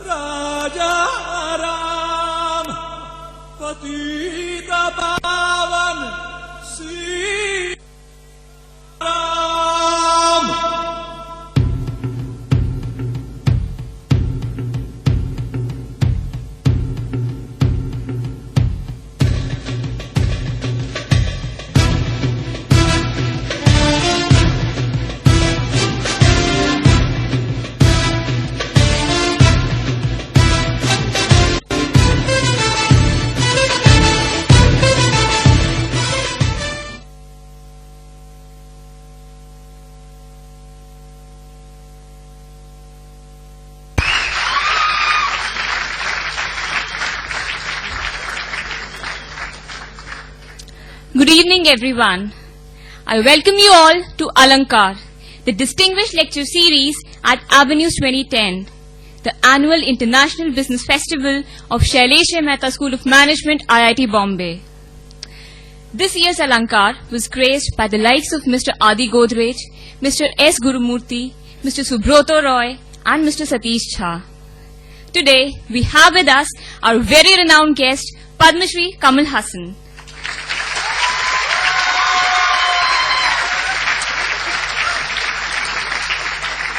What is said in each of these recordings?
Raja Ram Patita Pavan Sri Ram. Good evening, everyone. I welcome you all to Alankar, the distinguished lecture series at Avenues 2010, the annual International Business Festival of Shailesh Mehta School of Management, IIT Bombay. This year's Alankar was graced by the likes of Mr. Adi Godrej, Mr. S. Gurumurthy, Mr. Subroto Roy, and Mr. Satish Jha. Today, we have with us our very renowned guest, Padma Shri Kamal Hassan.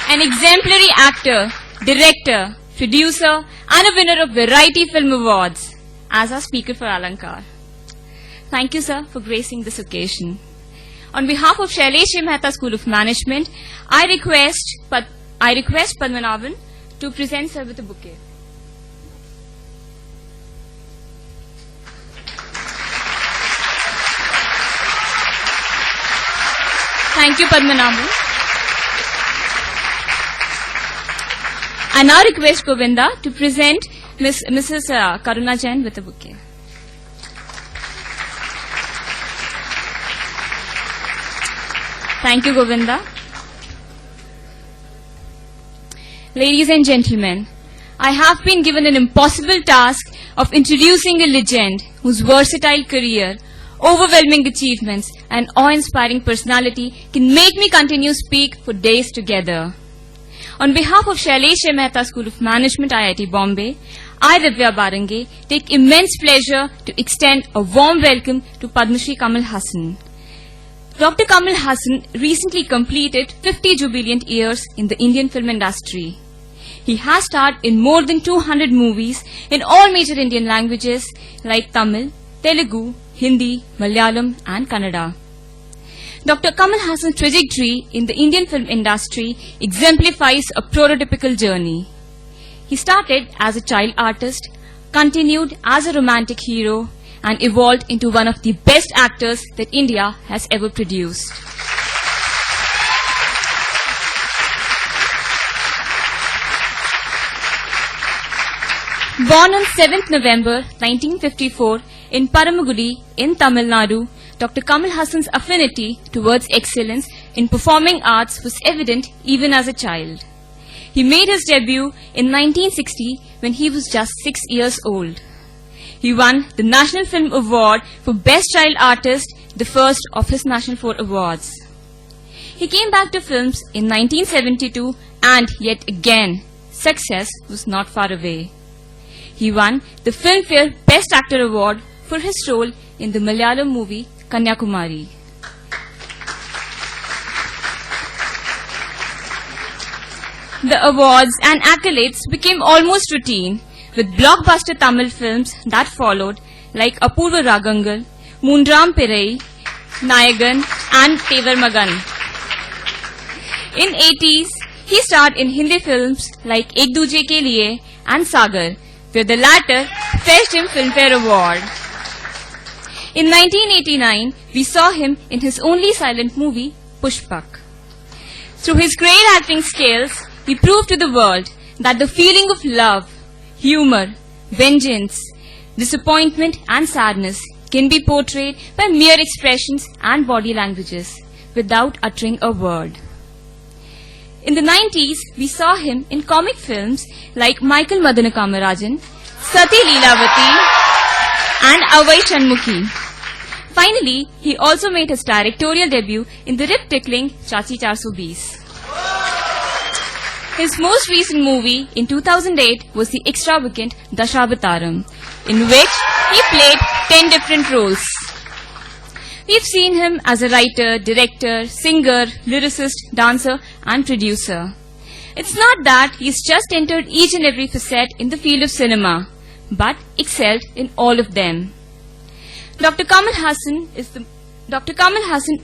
An exemplary actor, director, producer, and a winner of variety film awards as our speaker for Alankar. Thank you, sir, for gracing this occasion. On behalf of Shailesh Mehta School of Management, I request Padmanabhan to present sir with a bouquet. Thank you, Padmanabhan. I now request Govinda to present Mrs. Karuna Jain with a bouquet. Thank you, Govinda. Ladies and gentlemen, I have been given an impossible task of introducing a legend whose versatile career, overwhelming achievements, and awe-inspiring personality can make me continue to speak for days together. On behalf of Shailesh Mehta School of Management, IIT Bombay, I, Divya Barange, take immense pleasure to extend a warm welcome to Padma Shri Kamal Hassan. Dr. Kamal Hassan recently completed 50 jubilant years in the Indian film industry. He has starred in more than 200 movies in all major Indian languages like Tamil, Telugu, Hindi, Malayalam, and Kannada. Dr. Kamal Hassan's trajectory in the Indian film industry exemplifies a prototypical journey. He started as a child artist, continued as a romantic hero, and evolved into one of the best actors that India has ever produced. Born on 7th November 1954 in Paramagudi in Tamil Nadu, Dr. Kamal Hassan's affinity towards excellence in performing arts was evident even as a child. He made his debut in 1960 when he was just 6 years old. He won the National Film Award for Best Child Artist, the first of his National 4 awards. He came back to films in 1972 and yet again, success was not far away. He won the Filmfare Best Actor Award for his role in the Malayalam movie Kanyakumari. The awards and accolades became almost routine, with blockbuster Tamil films that followed like Apurva Ragangal, Moonram Pirai, Nayagan, and Tevar Magan. In 80s, he starred in Hindi films like Ek Duje Ke Liye and Sagar, where the latter fetched him Filmfare Award. In 1989, we saw him in his only silent movie, Pushpak. Through his great acting skills, he proved to the world that the feeling of love, humor, vengeance, disappointment, and sadness can be portrayed by mere expressions and body languages without uttering a word. In the 90s, we saw him in comic films like Michael Madanakamararajan, Sati Leelavati, and Avai Shanmukhi. Finally, he also made his directorial debut in the rib-tickling Chachi 420. His most recent movie in 2008 was the extravagant Dashabataram, in which he played 10 different roles. We've seen him as a writer, director, singer, lyricist, dancer and producer. It's not that he's just entered each and every facet in the field of cinema, but excelled in all of them. Dr. Kamal Hassan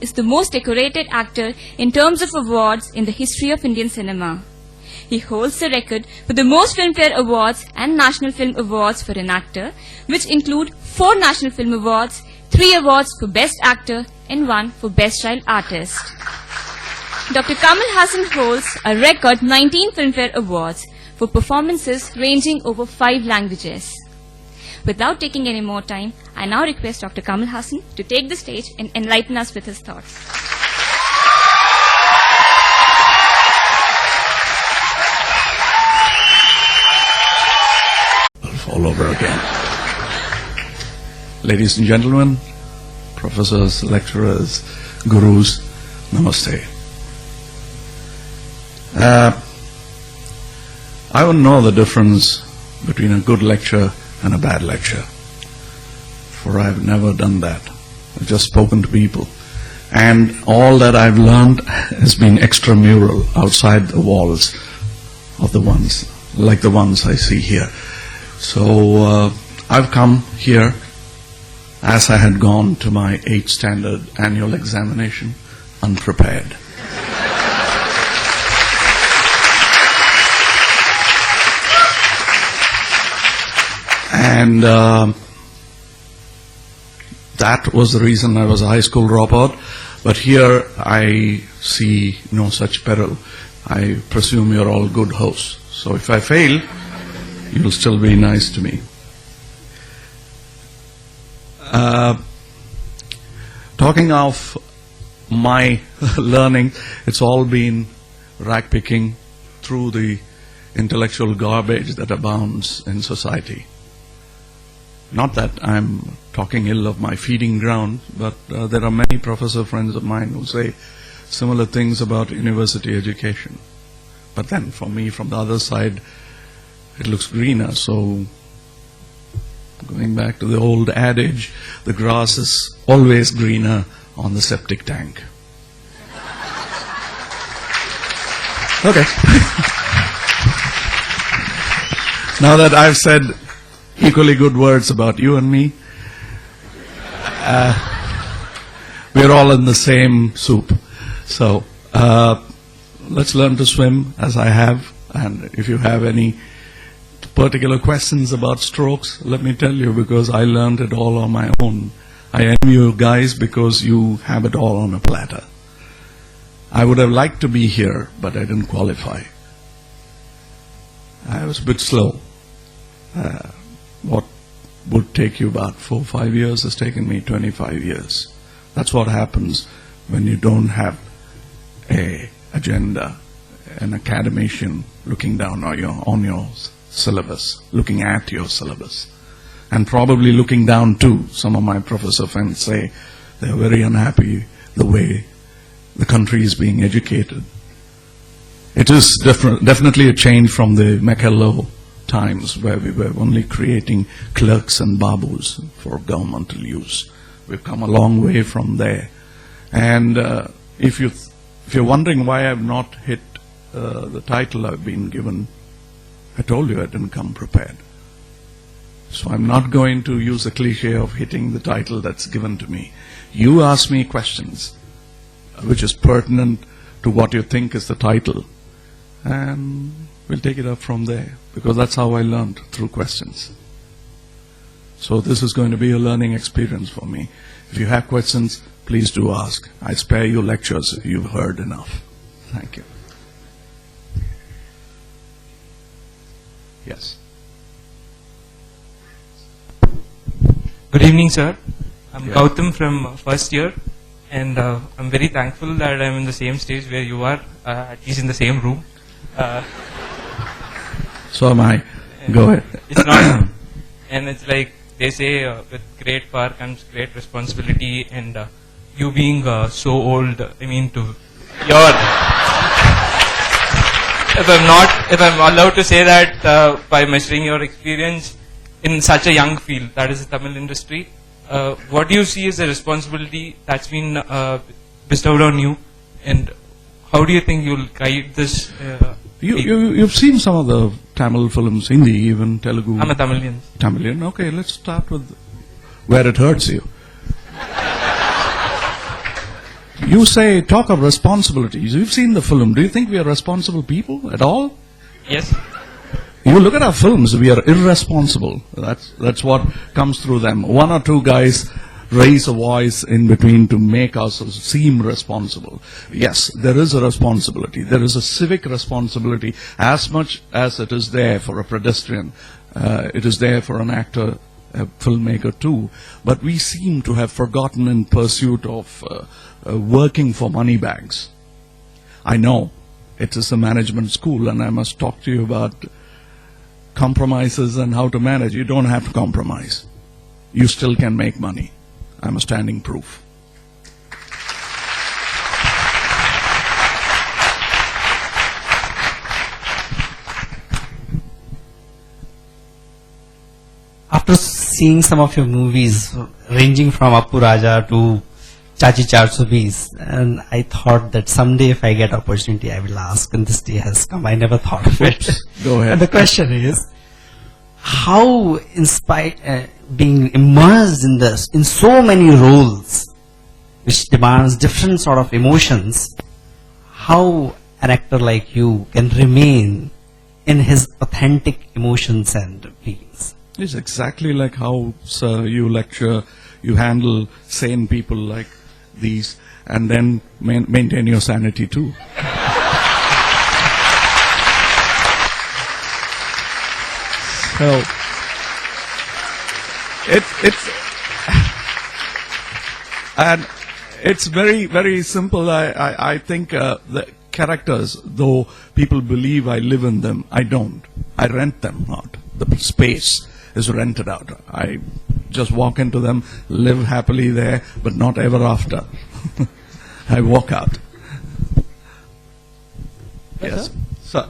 is the most decorated actor in terms of awards in the history of Indian cinema. He holds the record for the most Filmfare Awards and National Film Awards for an actor, which include 4 National Film Awards, 3 awards for Best Actor and 1 for Best Child Artist. Dr. Kamal Hassan holds a record 19 Filmfare Awards for performances ranging over 5 languages. Without taking any more time, I now request Dr. Kamal Hassan to take the stage and enlighten us with his thoughts. All over again. Ladies and gentlemen, professors, lecturers, gurus, namaste. I wouldn't know the difference between a good lecture and a bad lecture, for I've never done that. I've just spoken to people, and all that I've learned has been extramural, outside the walls of the ones, like the ones I see here. So I've come here as I had gone to my 8th standard annual examination, unprepared. And that was the reason I was a high school dropout. But here I see no such peril. I presume you're all good hosts. So if I fail, you'll still be nice to me. Talking of my learning, it's all been rag picking through the intellectual garbage that abounds in society. Not that I'm talking ill of my feeding ground, but there are many professor friends of mine who say similar things about university education. But then for me, from the other side, it looks greener. So going back to the old adage, the grass is always greener on the septic tank. Okay. Now that I've said equally good words about you and me, we're all in the same soup. So let's learn to swim as I have. And if you have any particular questions about strokes, let me tell you, because I learned it all on my own. I envy you guys because you have it all on a platter. I would have liked to be here, but I didn't qualify. I was a bit slow. What would take you about 4 or 5 years has taken me 25 years. That's what happens when you don't have an agenda, an academician looking down on your syllabus, looking at your syllabus, and probably looking down too. Some of my professor friends say they're very unhappy the way the country is being educated. It is definitely a change from the Machiavelli times where we were only creating clerks and babus for governmental use. We've come a long way from there. And if you're wondering why I've not hit the title I've been given, I told you I didn't come prepared. So I'm not going to use the cliche of hitting the title that's given to me. You ask me questions which is pertinent to what you think is the title, and we'll take it up from there, because that's how I learned, through questions. So this is going to be a learning experience for me. If you have questions, please do ask. I spare you lectures if you've heard enough. Thank you. Yes. Good evening, sir. I'm Gautam from first year, and I'm very thankful that I'm in the same stage where you are, at least in the same room. So am I. Go ahead. It's not, and it's like they say, with great power comes great responsibility, and you being so old, I mean, to your if I'm allowed to say that by measuring your experience in such a young field, that is the Tamil industry, what do you see as the responsibility that's been bestowed on you, and how do you think you'll guide this? You've seen some of the Tamil films, Hindi, even Telugu. I'm a Tamilian. Tamilian. Okay, let's start with where it hurts you. You say, talk of responsibilities. You've seen the film. Do you think we are responsible people at all? Yes. You look at our films, we are irresponsible. That's what comes through them. One or two guys raise a voice in between to make us seem responsible. Yes, there is a responsibility. There is a civic responsibility as much as it is there for a pedestrian. It is there for an actor, a filmmaker too. But we seem to have forgotten in pursuit of working for money bags. I know it is a management school, and I must talk to you about compromises and how to manage. You don't have to compromise. You still can make money. I'm a standing proof. After seeing some of your movies, ranging from Appu Raja to Chachi Charsobis, and I thought that someday if I get opportunity, I will ask, and this day has come. I never thought of it. Go ahead. And the question is, how, in spite being immersed in so many roles, which demands different sort of emotions, how an actor like you can remain in his authentic emotions and feelings? It's exactly like how, sir, you lecture, you handle sane people like these, and then maintain your sanity too. So, it's very, very simple. I think the characters, though people believe I live in them, I don't. I rent them out. The space is rented out. I just walk into them, live happily there, but not ever after. I walk out. Yes. So,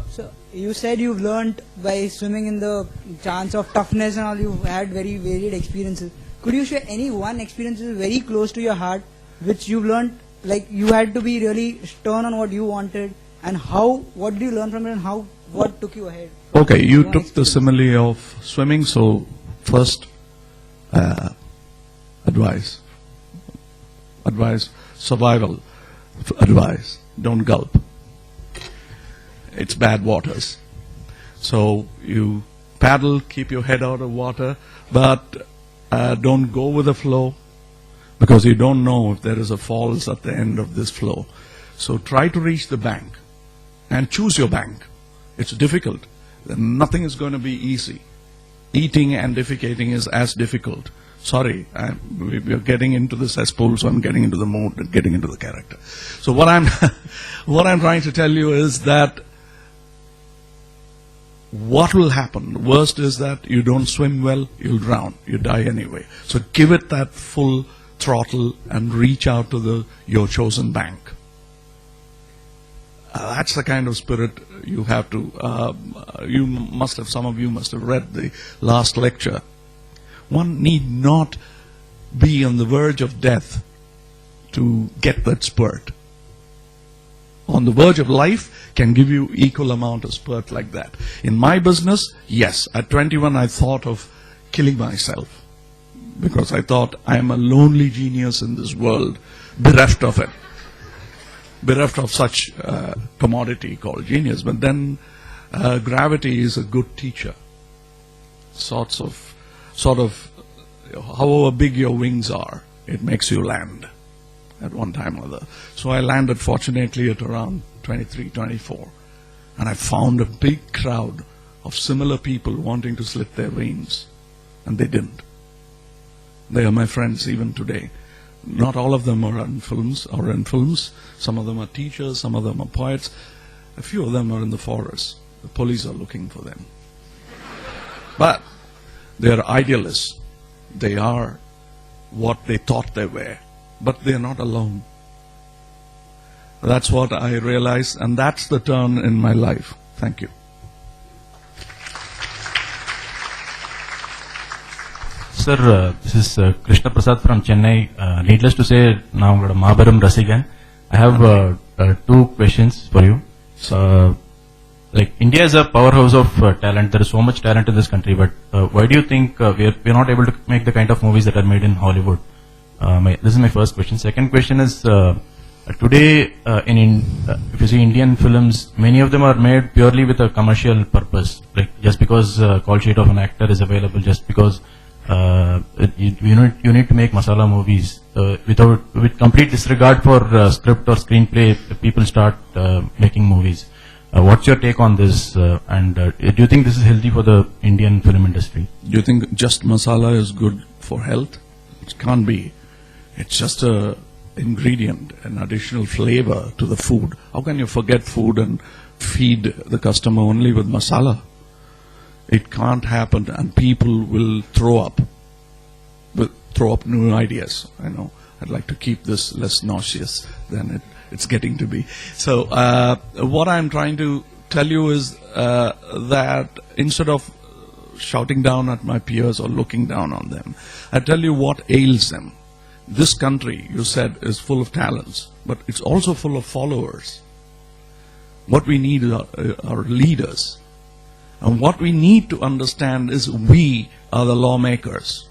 you said you've learnt by swimming in the chance of toughness and all. You've had very varied experiences. Could you share any one experience that is very close to your heart, which you've learnt, like you had to be really stern on what you wanted, and what did you learn from it, and what took you ahead? okay, you took the simile of swimming, so first advice, survival advice, don't gulp. It's bad waters. So you paddle, keep your head out of water, but don't go with the flow, because you don't know if there is a falls at the end of this flow. So try to reach the bank and choose your bank. It's difficult. Nothing is going to be easy. Eating and defecating is as difficult. Sorry, we're getting into the cesspool, so I'm getting into the mood and getting into the character. So what I'm trying to tell you is that what will happen? The worst is that you don't swim well, you'll drown, you die anyway. So give it that full throttle and reach out to your chosen bank. That's the kind of spirit you have to. Some of you must have read the last lecture. One need not be on the verge of death to get that spurt. On the verge of life can give you equal amount of spurt like that. In my business, yes, at 21 I thought of killing myself, because I thought I am a lonely genius in this world, bereft of it. Bereft of such commodity called genius. But then gravity is a good teacher. Sort of, however big your wings are, it makes you land at one time or other. So I landed fortunately at around 23, 24. And I found a big crowd of similar people wanting to slit their veins. And they didn't. They are my friends even today. Not all of them are in films. Some of them are teachers, some of them are poets. A few of them are in the forest. The police are looking for them. But they are idealists. They are what they thought they were. But they are not alone. That's what I realized, and that's the turn in my life. Thank you. Sir, this is Krishna Prasad from Chennai. Needless to say, now Mahabaram Rasigan. I have two questions for you. Like India is a powerhouse of talent. There is so much talent in this country, but why do you think we're not able to make the kind of movies that are made in Hollywood? This is my first question. Second question is, today if you see Indian films, many of them are made purely with a commercial purpose. Like just because call sheet of an actor is available, just because you need to make masala movies with complete disregard for script or screenplay. People start making movies. What's your take on this? And do you think this is healthy for the Indian film industry? Do you think just masala is good for health? It can't be. It's just a ingredient, an additional flavor to the food. How can you forget food and feed the customer only with masala? It can't happen, and people will throw up new ideas. I know. I'd like to keep this less nauseous than it's getting to be. So what I'm trying to tell you is that instead of shouting down at my peers or looking down on them, I tell you what ails them. This country, you said, is full of talents, but it's also full of followers. What we need are leaders. And what we need to understand is we are the lawmakers.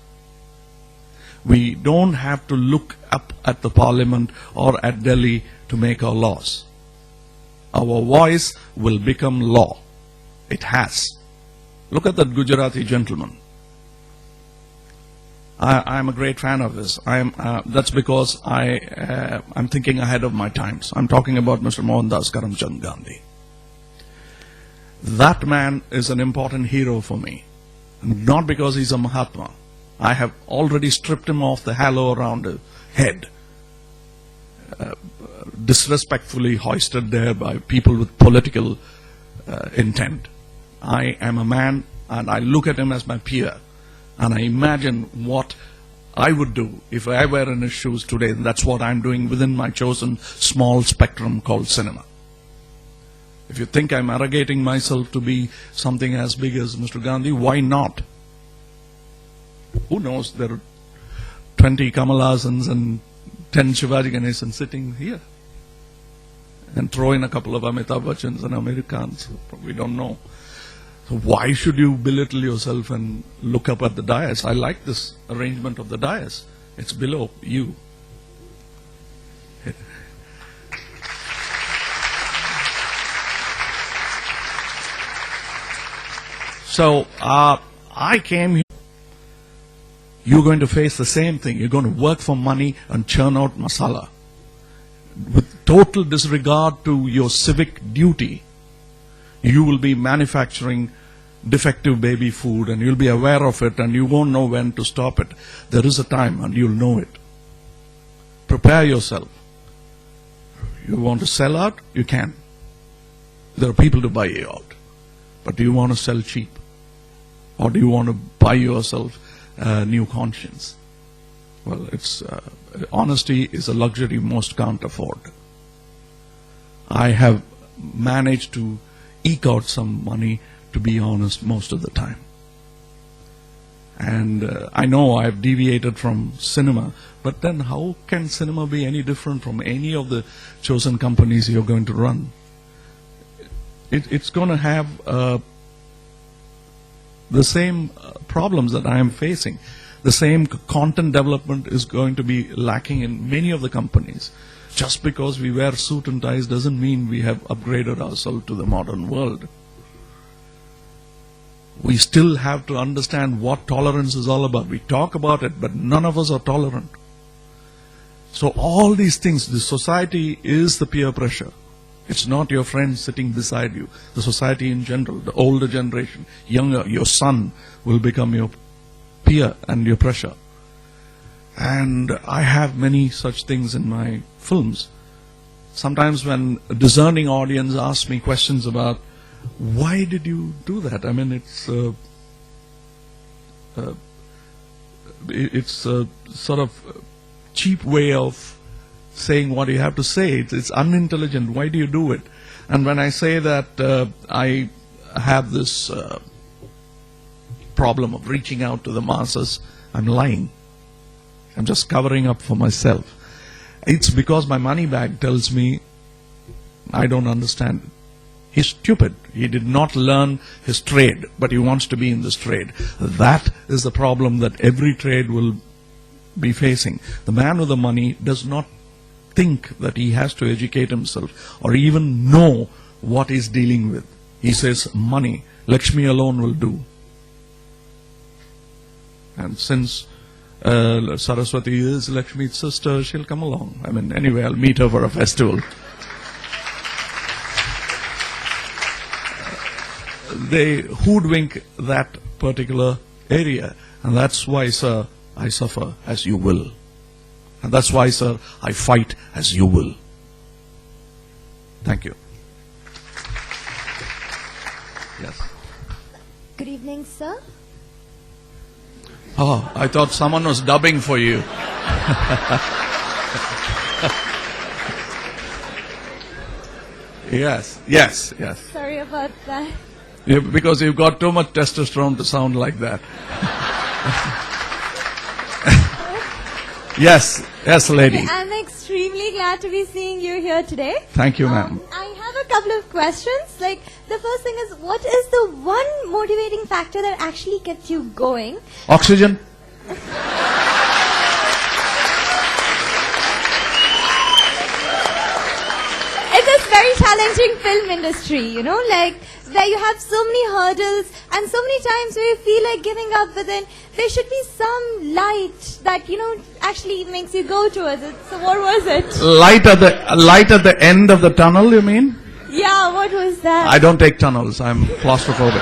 We don't have to look up at the parliament or at Delhi to make our laws. Our voice will become law. It has. Look at that Gujarati gentleman. I'm a great fan of his. That's because I'm thinking ahead of my times. I'm talking about Mr. Mohandas Karamchand Gandhi. That man is an important hero for me. Not because he's a Mahatma. I have already stripped him off the halo around his head. Disrespectfully hoisted there by people with political intent. I am a man and I look at him as my peer. And I imagine what I would do if I were in his shoes today. And that's what I'm doing within my chosen small spectrum called cinema. If you think I'm arrogating myself to be something as big as Mr. Gandhi, why not? Who knows? There are 20 Kamal Hassans and 10 Shivaji Ganeshans sitting here. And throw in a couple of Amitabh Bachchans and Amir Khans. We don't know. So why should you belittle yourself and look up at the dais? I like this arrangement of the dais. It's below you. So I came here. You're going to face the same thing. You're going to work for money and churn out masala. With total disregard to your civic duty, you will be manufacturing defective baby food and you'll be aware of it and you won't know when to stop it. There is a time and you'll know it. Prepare yourself. You want to sell out? You can. There are people to buy you out. But do you want to sell cheap? Or do you want to buy yourself a new conscience? Well, honesty is a luxury most can't afford. I have managed to eke out some money, to be honest, most of the time. And I know I've deviated from cinema, but then how can cinema be any different from any of the chosen companies you're going to run? It's going to have the same problems that I am facing. The same content development is going to be lacking in many of the companies. Just because we wear suit and ties doesn't mean we have upgraded ourselves to the modern world. We still have to understand what tolerance is all about. We talk about it, but none of us are tolerant. So all these things, the society is the peer pressure. It's not your friend sitting beside you. The society in general, the older generation, younger, your son will become your peer and your pressure. And I have many such things in my films. Sometimes when a discerning audience asks me questions about, why did you do that? I mean, it's a sort of cheap way of saying what you have to say. It's unintelligent. Why do you do it? And when I say that I have this problem of reaching out to the masses, I'm lying. I'm just covering up for myself. It's because my money bag tells me I don't understand it. He's stupid. He did not learn his trade, but he wants to be in this trade. That is the problem that every trade will be facing. The man with the money does not think that he has to educate himself or even know what he's dealing with. He says, money, Lakshmi alone will do. And since Saraswati is Lakshmi's sister, she'll come along. I mean, anyway, I'll meet her for a festival. They hoodwink that particular area. And that's why, sir, I suffer as you will. And that's why, sir, I fight as you will. Thank you. Yes. Good evening, sir. Oh, I thought someone was dubbing for you. Yes. Sorry about that. Because you've got too much testosterone to sound like that. Yes, lady. I'm extremely glad to be seeing you here today. Thank you, ma'am. I have a couple of questions. Like, the first thing is, what is the one motivating factor that actually gets you going? Oxygen? In this very challenging film industry, you know, like, where you have so many hurdles and so many times where you feel like giving up, but then there should be some light that, you know, actually makes you go towards it. So what was it? Light at the end of the tunnel, you mean? Yeah, what was that? I don't take tunnels. I'm claustrophobic.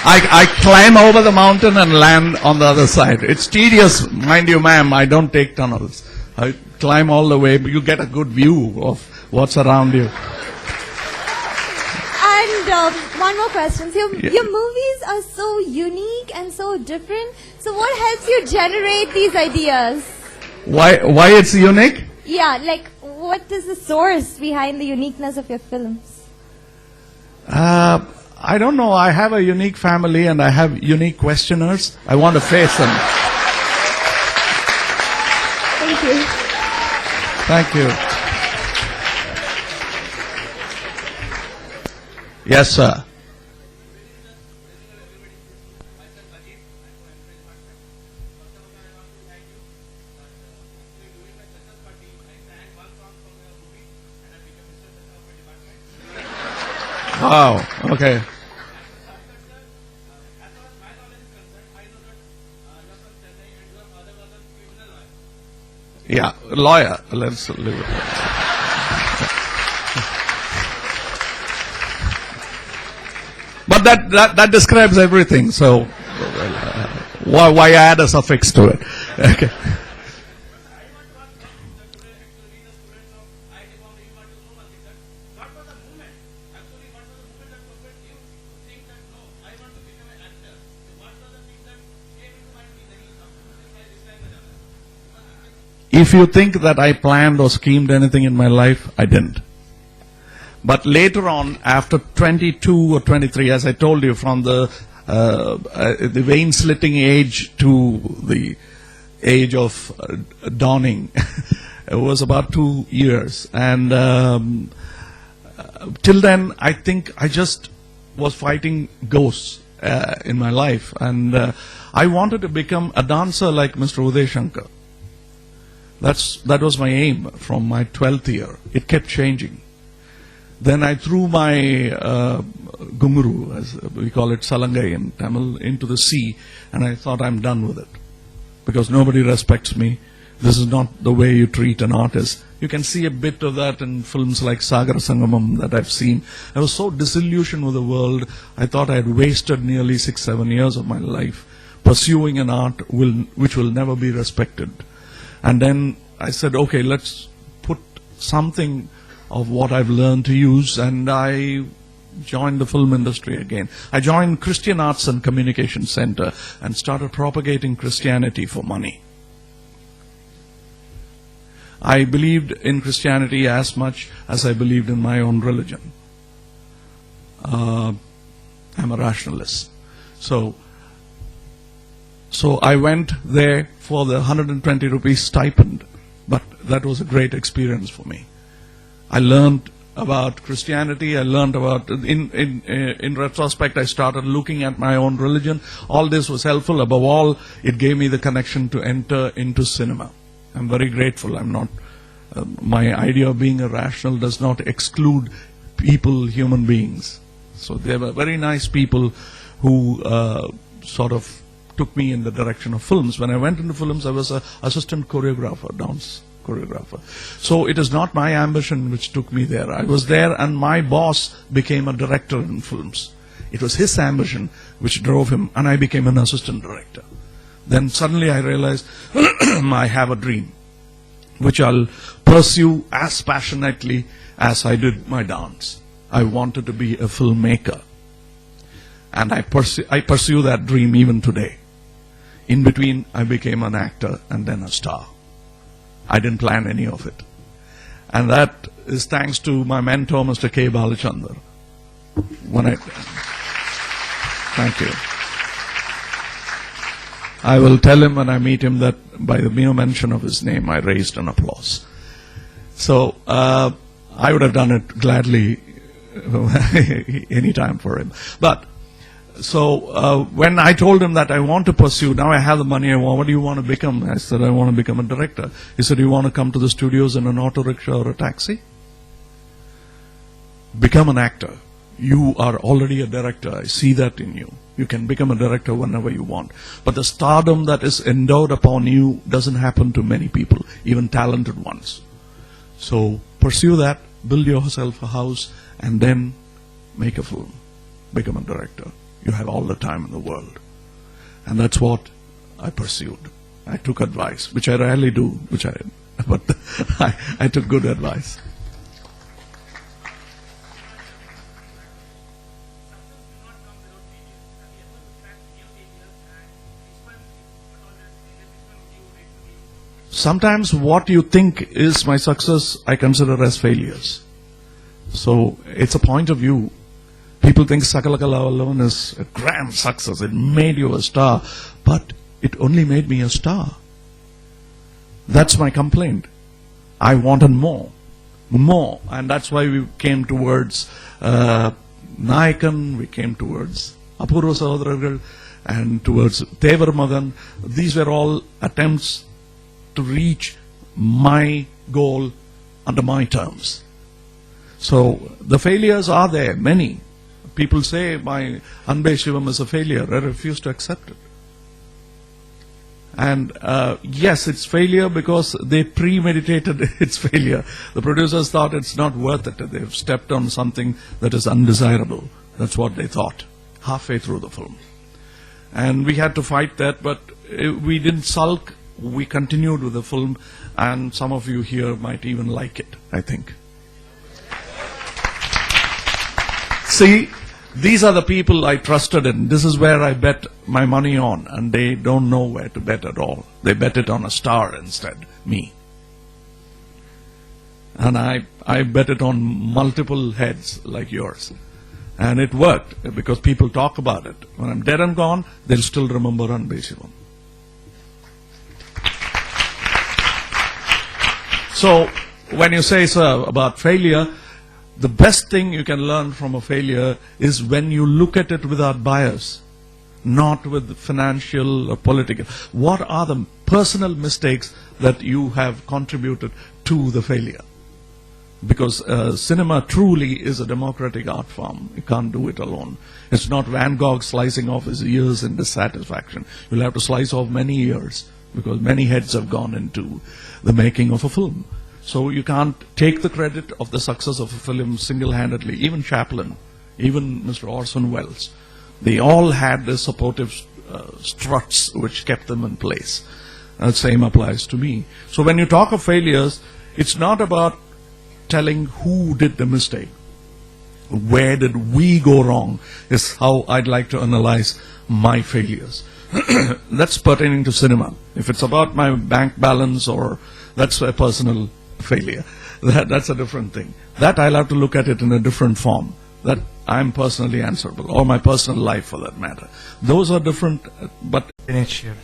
I climb over the mountain and land on the other side. It's tedious, mind you, ma'am. I don't take tunnels. I climb all the way, but you get a good view of what's around you. And one more question. So your movies are so unique and so different. So what helps you generate these ideas? Why it's unique? Yeah, like what is the source behind the uniqueness of your films? I don't know. I have a unique family and I have unique questioners. I want to face them. Thank you. Thank you. Yes, sir. Wow. Okay. Yeah, lawyer. Let's leave it. But that describes everything. So why add a suffix to it? Okay. If you think that I planned or schemed anything in my life, I didn't. But later on, after 22 or 23, as I told you, from the vein slitting age to the age of dawning, it was about 2 years. And till then, I think I just was fighting ghosts in my life. And I wanted to become a dancer like Mr. Uday Shankar. That was my aim from my 12th year. It kept changing. Then I threw my gunguru, as we call it salangai in Tamil, into the sea, and I thought I'm done with it. Because nobody respects me. This is not the way you treat an artist. You can see a bit of that in films like Sagar Sangamam that I've seen. I was so disillusioned with the world, I thought I had wasted nearly 6-7 years of my life pursuing an art which will never be respected. And then I said, okay, let's put something of what I've learned to use, and I joined the film industry again. I joined Christian Arts and Communication Center and started propagating Christianity for money. I believed in Christianity as much as I believed in my own religion. I'm a rationalist. So I went there for the 120 rupees stipend, but that was a great experience for me. I learned about Christianity. I learned about, in retrospect, I started looking at my own religion. All this was helpful. Above all, it gave me the connection to enter into cinema. I'm very grateful. I'm not, my idea of being a rational does not exclude people, human beings. So they were very nice people who sort of took me in the direction of films. When I went into films, I was an assistant choreographer, dance choreographer. So it is not my ambition which took me there. I was there and my boss became a director in films. It was his ambition which drove him, and I became an assistant director. Then suddenly I realized I have a dream which I'll pursue as passionately as I did my dance. I wanted to be a filmmaker. And I pursue that dream even today. In between, I became an actor and then a star. I didn't plan any of it. And that is thanks to my mentor, Mr. K. Balachandar. Thank you. I will tell him when I meet him that by the mere mention of his name, I raised an applause. So I would have done it gladly any time for him. But so when I told him that I want to pursue, now I have the money I want, what do you want to become? I said, I want to become a director. He said, you want to come to the studios in an auto rickshaw or a taxi? Become an actor. You are already a director. I see that in you. You can become a director whenever you want. But the stardom that is endowed upon you doesn't happen to many people, even talented ones. So pursue that, build yourself a house, and then make a film. Become a director. You have all the time in the world. And that's what I pursued. I took advice, which I rarely do, but I took good advice. Sometimes what you think is my success, I consider as failures. So it's a point of view. People think Sakalakala alone is a grand success. It made you a star. But it only made me a star. That's my complaint. I wanted more. More. And that's why we came towards Nayakan, we came towards Apurva Sahodarargal, and towards Tevar Magan. These were all attempts to reach my goal under my terms. So the failures are there, many. People say my Anbe Shivam is a failure. I refuse to accept it. And yes, it's failure because they premeditated its failure. The producers thought it's not worth it. They've stepped on something that is undesirable. That's what they thought, halfway through the film. And we had to fight that, but we didn't sulk. We continued with the film, and some of you here might even like it, I think. See, these are the people I trusted in. This is where I bet my money on, and they don't know where to bet at all. They bet it on a star instead, me. And I bet it on multiple heads like yours. And it worked, because people talk about it. When I'm dead and gone, they'll still remember Anbe Shivam. So, when you say, sir, about failure, the best thing you can learn from a failure is when you look at it without bias, not with financial or political. What are the personal mistakes that you have contributed to the failure? Because cinema truly is a democratic art form. You can't do it alone. It's not Van Gogh slicing off his ears in dissatisfaction. You'll have to slice off many ears, because many heads have gone into the making of a film. So you can't take the credit of the success of a film single-handedly. Even Chaplin, even Mr. Orson Welles, they all had the supportive struts which kept them in place. The same applies to me. So when you talk of failures, it's not about telling who did the mistake. Where did we go wrong is how I'd like to analyze my failures. That's pertaining to cinema. If it's about my bank balance or That's a personal failure. That's a different thing. That I'll have to look at it in a different form. That I'm personally answerable, or my personal life for that matter. Those are different, but Finish here.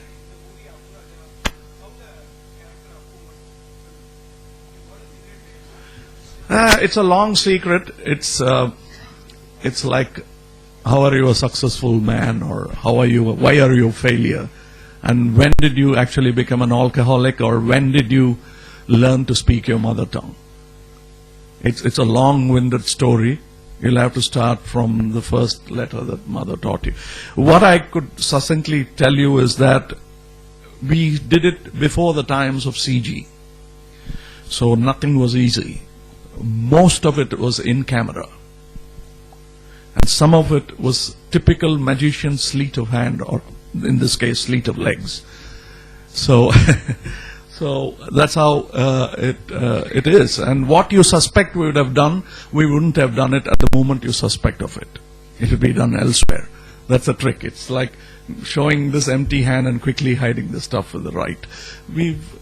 it's a long secret. It's like, how are you a successful man, or why are you a failure? And when did you actually become an alcoholic, or when did you learn to speak your mother tongue? It's a long-winded story. You'll have to start from the first letter that mother taught you. What I could succinctly tell you is that we did it before the times of CG. So nothing was easy. Most of it was in camera. And some of it was typical magician sleight of hand, or in this case, sleight of legs. So, so that's how it is. And what you suspect we would have done, we wouldn't have done it at the moment you suspect of it. It would be done elsewhere. That's a trick. It's like showing this empty hand and quickly hiding the stuff with the right.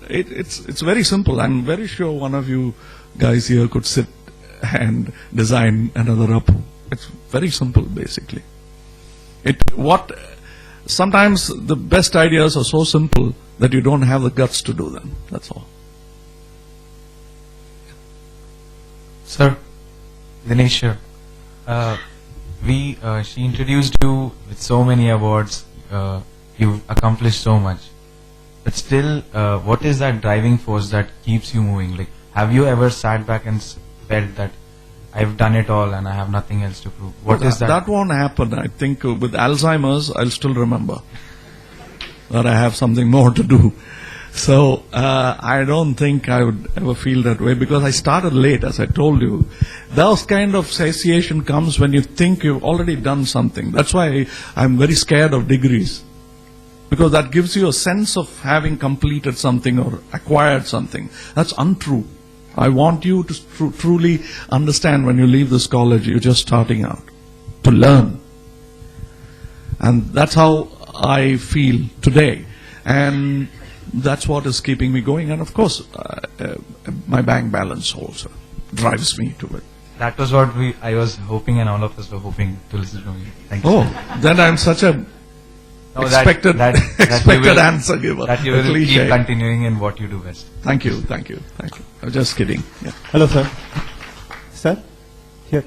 It's very simple. I'm very sure one of you guys here could sit and design another Apu. It's very simple, basically. Sometimes the best ideas are so simple that you don't have the guts to do them. That's all. Sir, Dinesh here. She introduced you with so many awards. You've accomplished so much. But still, what is that driving force that keeps you moving? Like, have you ever sat back and felt that I've done it all and I have nothing else to prove? What is that? That won't happen. I think with Alzheimer's, I'll still remember that I have something more to do. So I don't think I would ever feel that way, because I started late, as I told you. Those kind of satiation comes when you think you've already done something. That's why I'm very scared of degrees, because that gives you a sense of having completed something or acquired something. That's untrue. I want you to truly understand, when you leave this college, you're just starting out to learn. And that's how I feel today. And that's what is keeping me going. And of course, my bank balance also drives me to it. That was what I was hoping, and all of us were hoping to listen to you. Thank you. Oh, then I'm such a expected answer giver. That you will keep continuing in what you do best. Thank you. I'm just kidding. Yeah. Hello, sir. Sir, here.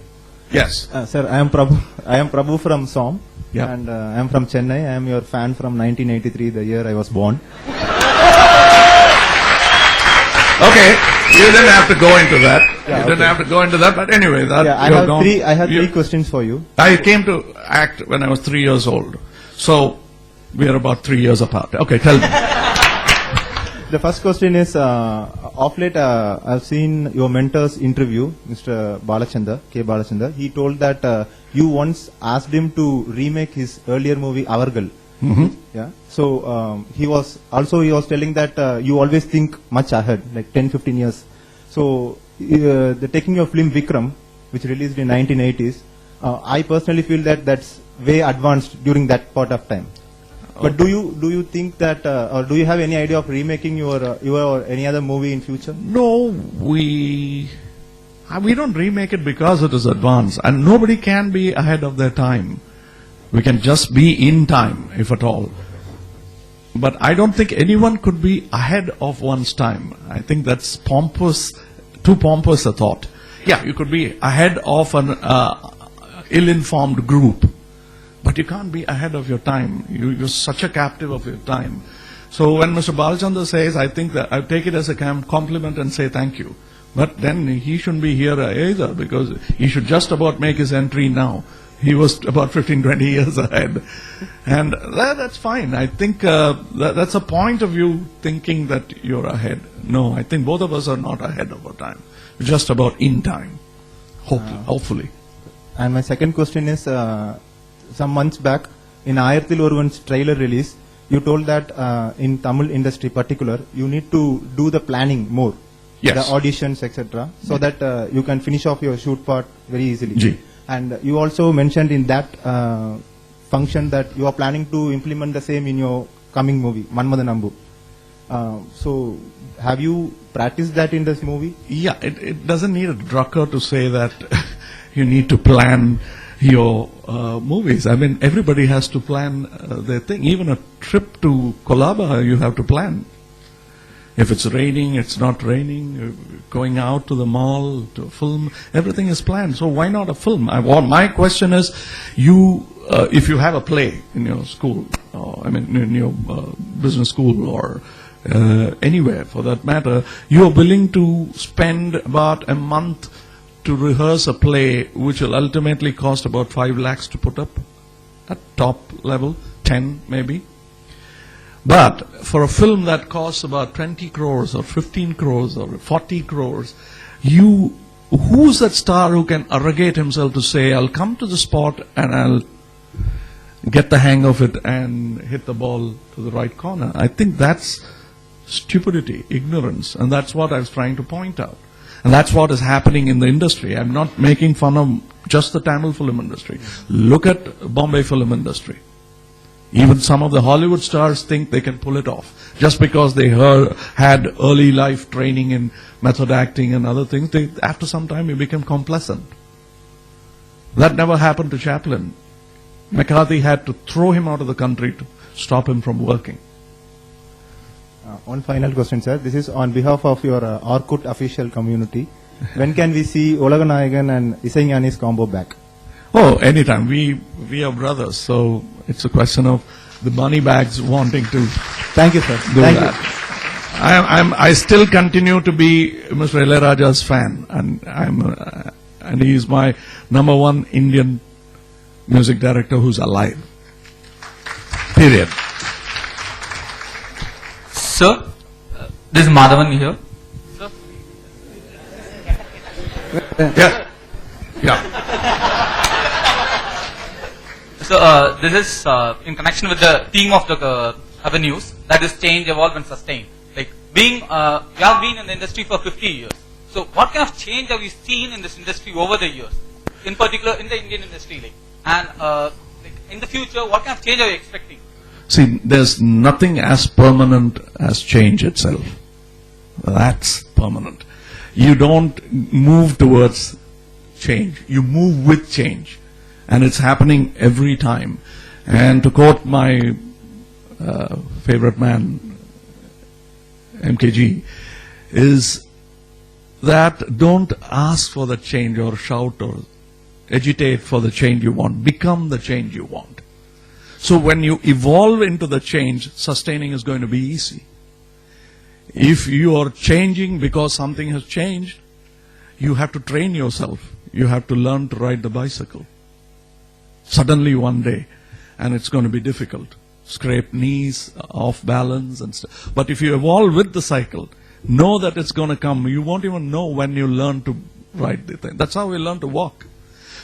Yes. Sir, I am Prabhu from SOM. Yeah. And I am from Chennai. I am your fan from 1983, the year I was born. Okay, you didn't have to go into that. You didn't have to go into that, but anyway, that I have three questions for you. I came to act when I was 3 years old. So we are about 3 years apart. Okay, tell me. The first question is, of late I've seen your mentor's interview, Mr. K. Balachandra. He told that you once asked him to remake his earlier movie, Avargal. Mm-hmm. Yeah. So he was telling that you always think much ahead, like 10-15 years. So the taking your film Vikram, which released in 1980s, I personally feel that that's way advanced during that part of time. But do you think that, or do you have any idea of remaking your or any other movie in future? No, we don't remake it because it is advanced, and nobody can be ahead of their time. We can just be in time, if at all. But I don't think anyone could be ahead of one's time. I think that's pompous, too pompous a thought. Yeah, you could be ahead of an ill-informed group, but you can't be ahead of your time. You're such a captive of your time. So when Mr. Balachandra says, I think that I take it as a compliment and say thank you. But then he shouldn't be here either, because he should just about make his entry now. He was about 15-20 years ahead. And that's fine. I think that's a point of view, thinking that you're ahead. No, I think both of us are not ahead of our time. We're just about in time, hopefully. And my second question is, some months back, in Ayarthil Oruvan's trailer release, you told that in Tamil industry particular, you need to do the planning more. Yes. The auditions, etc. So that you can finish off your shoot part very easily. Ji. And you also mentioned in that function that you are planning to implement the same in your coming movie, Manmadanambu. So have you practiced that in this movie? Yeah, it doesn't need a drucker to say that you need to plan your movies. I mean, everybody has to plan their thing. Even a trip to Colaba, you have to plan. If it's raining, it's not raining, going out to the mall, to film, everything is planned. So why not a film? My question is, if you have a play in your school, in your business school or anywhere for that matter, you are willing to spend about a month to rehearse a play which will ultimately cost about 5 lakhs to put up at top level, 10 maybe. But for a film that costs about 20 crores or 15 crores or 40 crores, who's that star who can arrogate himself to say, I'll come to the spot and I'll get the hang of it and hit the ball to the right corner? I think that's stupidity, ignorance, and that's what I was trying to point out. And that's what is happening in the industry. I'm not making fun of just the Tamil film industry. Look at Bombay film industry. Even some of the Hollywood stars think they can pull it off. Just because they had early life training in method acting and other things, after some time you become complacent. That never happened to Chaplin. McCarthy had to throw him out of the country to stop him from working. One final question, sir. This is on behalf of your Orkut official community. When can we see Olaganayagan and Isaignani's combo back? Oh, anytime. We are brothers, so it's a question of the money bags wanting to. Thank you, sir. Do Thank that. you. I still continue to be Mr. Ilayaraja's fan, and he is my number one Indian music director who's alive. Period. Sir, this is Madhavan here. Sir? Yeah. So, this is in connection with the theme of the Avenues, that is change, evolve and sustain. Like you have been in the industry for 50 years. So what kind of change have you seen in this industry over the years? In particular in the Indian industry, in the future, what kind of change are you expecting? See, there's nothing as permanent as change itself. That's permanent. You don't move towards change. You move with change. And it's happening every time. And to quote my favorite man, MKG, is that don't ask for the change or shout or agitate for the change you want. Become the change you want. So when you evolve into the change, sustaining is going to be easy. If you are changing because something has changed, you have to train yourself. You have to learn to ride the bicycle. Suddenly one day, and it's going to be difficult. Scrape knees, off balance and stuff. But if you evolve with the cycle, know that it's going to come. You won't even know when you learn to ride the thing. That's how we learn to walk.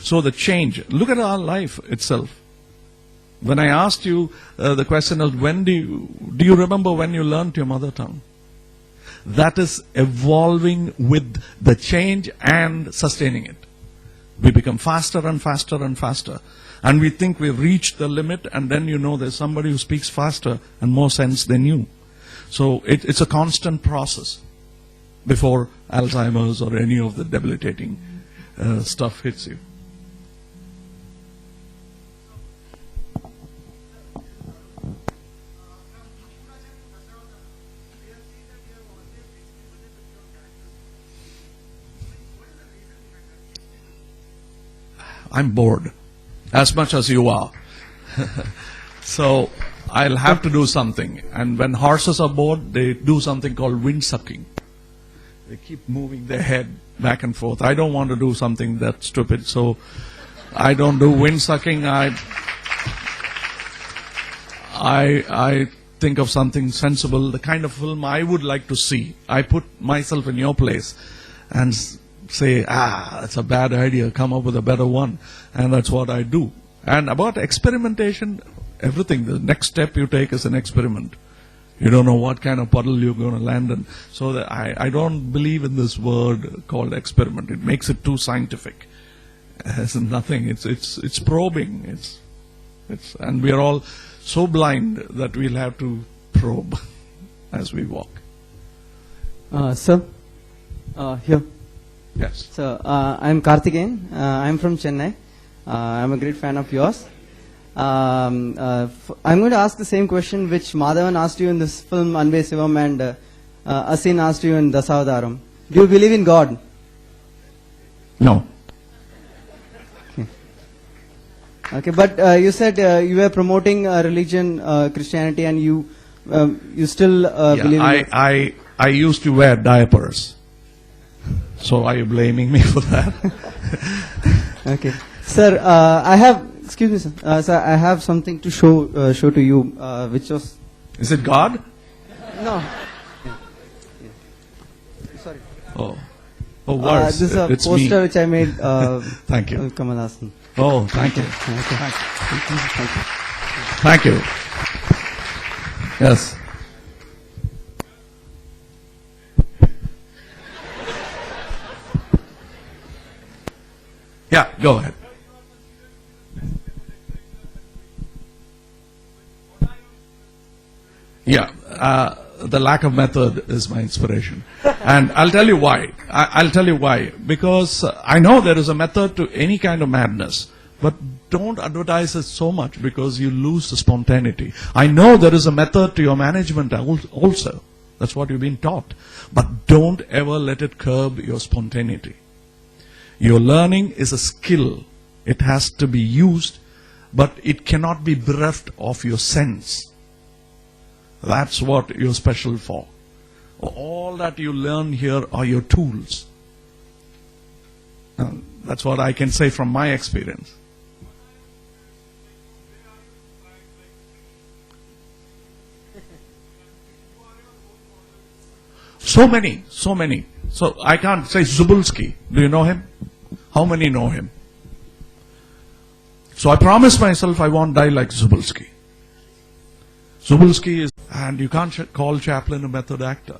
So the change, look at our life itself. When I asked you the question of do you remember when you learned your mother tongue? That is evolving with the change and sustaining it. We become faster and faster and faster. And we think we've reached the limit, and then there's somebody who speaks faster and more sense than you. So it's a constant process before Alzheimer's or any of the debilitating stuff hits you. I'm bored, as much as you are. So I'll have to do something. And when horses are bored, they do something called wind sucking. They keep moving their head back and forth. I don't want to do something that stupid, so I don't do wind sucking. I think of something sensible, the kind of film I would like to see. I put myself in your place and say, that's a bad idea, come up with a better one. And that's what I do. And about experimentation, everything, the next step you take is an experiment. You don't know what kind of puddle you're going to land in. So that I don't believe in this word called experiment. It makes it too scientific. It's nothing. It's probing. And we are all so blind that we'll have to probe. as we walk. Sir, here. Yes. So, I'm Karthikeyan. I'm from Chennai. I'm a great fan of yours. I'm going to ask the same question which Madhavan asked you in this film Anve Sivam and Asin asked you in Dasavadaram. Do you believe in God? No. Okay, but you said you were promoting religion, Christianity, and you still believe in it. I used to wear diapers. So are you blaming me for that? Okay. Sir, I have, excuse me sir, sir, I have something to show to you, which was... Is it God? No. Sorry. Oh. Oh, worse. This is a It's poster me. which I made. Thank you. Kamal Hassan. Oh, thank you. Thank you. Yes. Yeah, go ahead. Yeah, the lack of method is my inspiration. And I'll tell you why. I'll tell you why. Because I know there is a method to any kind of madness, but don't advertise it so much because you lose the spontaneity. I know there is a method to your management also. That's what you've been taught. But don't ever let it curb your spontaneity. Your learning is a skill. It has to be used, but it cannot be bereft of your sense. That's what you're special for. All that you learn here are your tools. That's what I can say from my experience. So many. So I can't say Zubulski. Do you know him? How many know him? So I promised myself I won't die like Zubulski. Zubulski is, and you can't call Chaplin a method actor.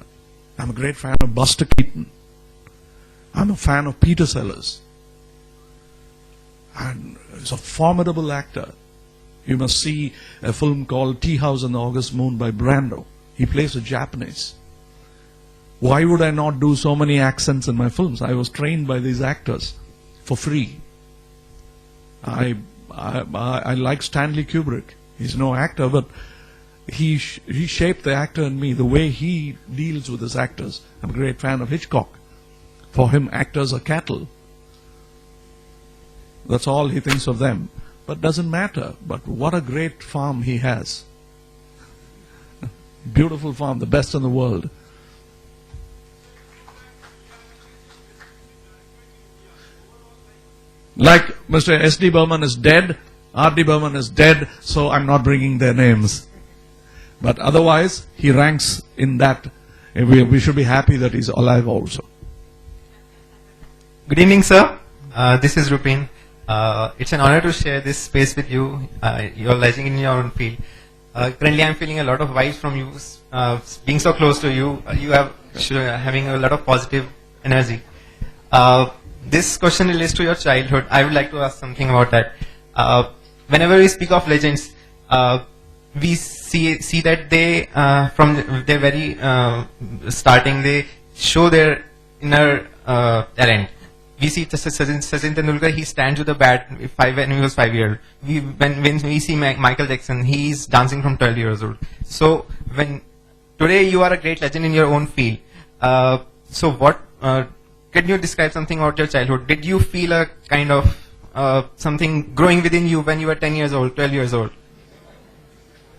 I'm a great fan of Buster Keaton. I'm a fan of Peter Sellers. And he's a formidable actor. You must see a film called Tea House on the August Moon by Brando. He plays a Japanese. Why would I not do so many accents in my films? I was trained by these actors for free. I like Stanley Kubrick. He's no actor, but he shaped the actor in me, the way he deals with his actors. I'm a great fan of Hitchcock. For him, actors are cattle. That's all he thinks of them. But doesn't matter. But what a great farm he has. Beautiful farm, the best in the world. Like Mr. S.D. Burman is dead, R.D. Burman is dead, so I'm not bringing their names. But otherwise, he ranks in that. We should be happy that he's alive also. Good evening, sir. This is Rupin. It's an honor to share this space with you. You're legend in your own field. Currently, I'm feeling a lot of vibes from you. Being so close to you, you have having a lot of positive energy. This question relates to your childhood. I would like to ask something about that. Whenever we speak of legends, we see that they, from their very starting, they show their inner talent. We see Sachin Tendulkar, he stands with a bat when he was 5 years old. When we see Michael Jackson, he is dancing from 12 years old. So today you are a great legend in your own field. So what, can you describe something about your childhood? Did you feel a kind of something growing within you when you were 10 years old, 12 years old?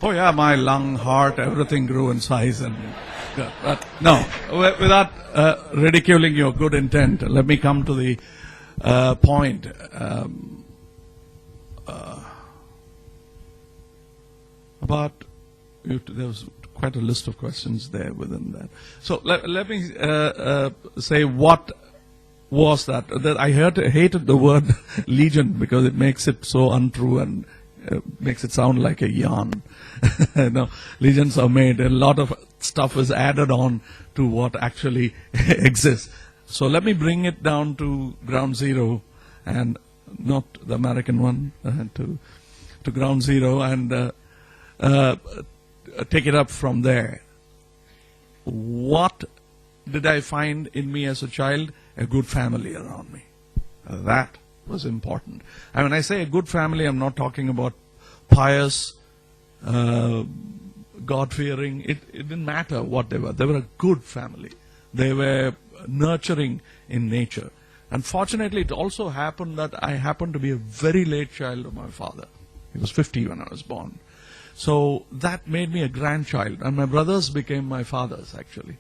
Oh yeah, my lung, heart, everything grew in size. And but no, without ridiculing your good intent, let me come to the point. About there was quite a list of questions there within that. So let me say what was that. I hated the word legion because it makes it so untrue and makes it sound like a yarn. No, legions are made. A lot of stuff is added on to what actually exists. So let me bring it down to ground zero, and not the American one, to ground zero, and take it up from there. what did I find in me as a child? A good family around me. That was important. And when I say a good family, I'm not talking about pious, God-fearing. It didn't matter what they were. They were a good family. They were nurturing in nature. Unfortunately, it also happened that I happened to be a very late child of my father. He was 50 when I was born. So that made me a grandchild. And my brothers became my fathers, actually.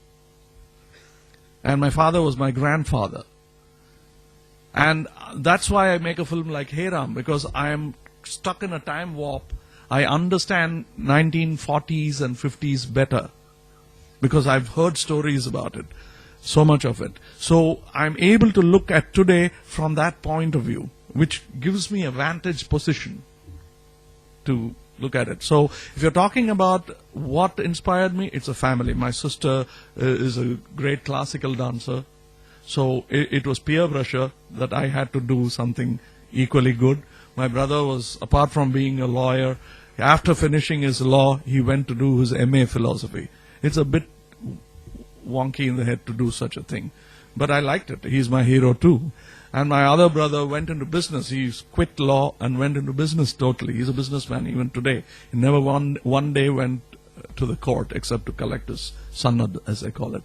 And my father was my grandfather. And that's why I make a film like Hey Ram, because I am stuck in a time warp. I understand 1940s and 50s better because I've heard stories about it, so much of it. So I'm able to look at today from that point of view, which gives me a vantage position to look at it. So if you're talking about what inspired me, it's a family. My sister is a great classical dancer. So it was peer pressure that I had to do something equally good. My brother was, apart from being a lawyer, after finishing his law, he went to do his MA philosophy. It's a bit wonky in the head to do such a thing. But I liked it. He's my hero too. And my other brother went into business. He quit law and went into business totally. He's a businessman even today. He never one day went to the court except to collect his sanad, as they call it.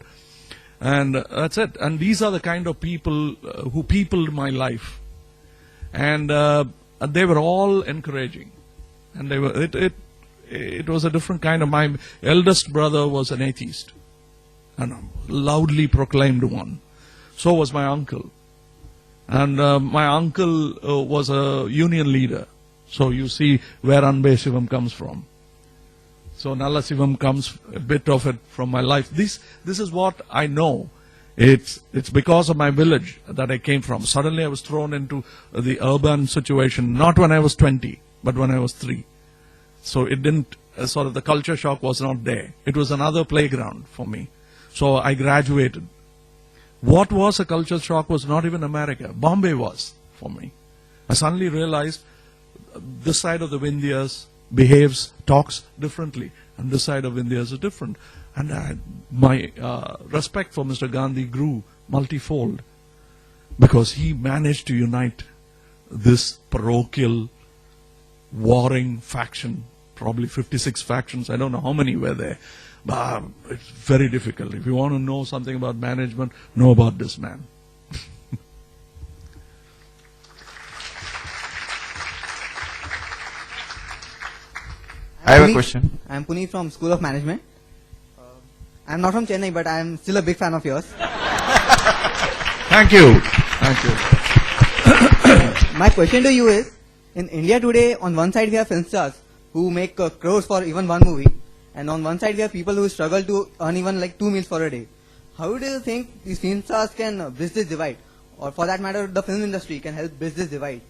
And that's it. And these are the kind of people who peopled my life. And they were all encouraging. And they were it was a different kind of. My eldest brother was an atheist, and a loudly proclaimed one. So was my uncle. And my uncle was a union leader. So you see where Anbe Shivam comes from. So Nalla Shivam comes, a bit of it from my life. This is what I know. It's because of my village that I came from. Suddenly I was thrown into the urban situation, not when I was 20, but when I was 3. So it didn't, sort of the culture shock was not there. It was another playground for me. So I graduated. What was a culture shock was not even America. Bombay was for me. I suddenly realized this side of the Vindhyas behaves, talks differently, and this side of India is different. And my respect for Mr. Gandhi grew multifold because he managed to unite this parochial, warring faction, probably 56 factions, I don't know how many were there. But it's very difficult. If you want to know something about management, know about this man. I have a question. I'm Puneet from School of Management. I'm not from Chennai, but I'm still a big fan of yours. Thank you. Thank you. My question to you is, in India today, on one side we have film stars who make crores for even one movie, and on one side we have people who struggle to earn even like 2 meals for a day. How do you think these film stars can bridge this divide? Or for that matter, the film industry can help bridge this divide?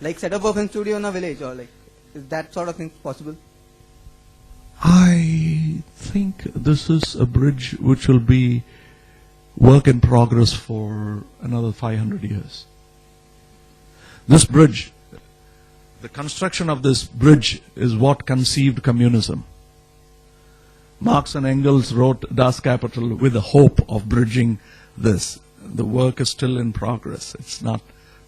Like set up a film studio in a village, or like, is that sort of thing possible? I think this is a bridge which will be work in progress for another 500 years. This bridge, the construction of this bridge is what conceived communism. Marx and Engels wrote Das Kapital with the hope of bridging this. The work is still in progress. It's not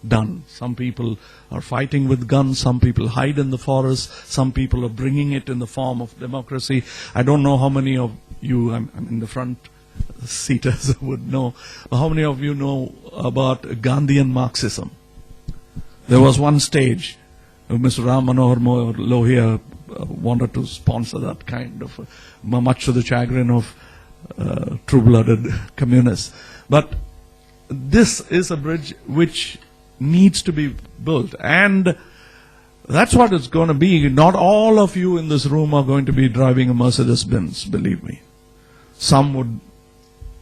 done. Some people are fighting with guns, some people hide in the forest, some people are bringing it in the form of democracy. I don't know how many of you, I'm in the front seaters would know, how many of you know about Gandhian Marxism? There was one stage, Mr. Ram Manohar Lohia wanted to sponsor that kind of, much to the chagrin of true-blooded communists. But this is a bridge which needs to be built, and that's what it's going to be. Not all of you in this room are going to be driving a Mercedes-Benz, believe me. Some would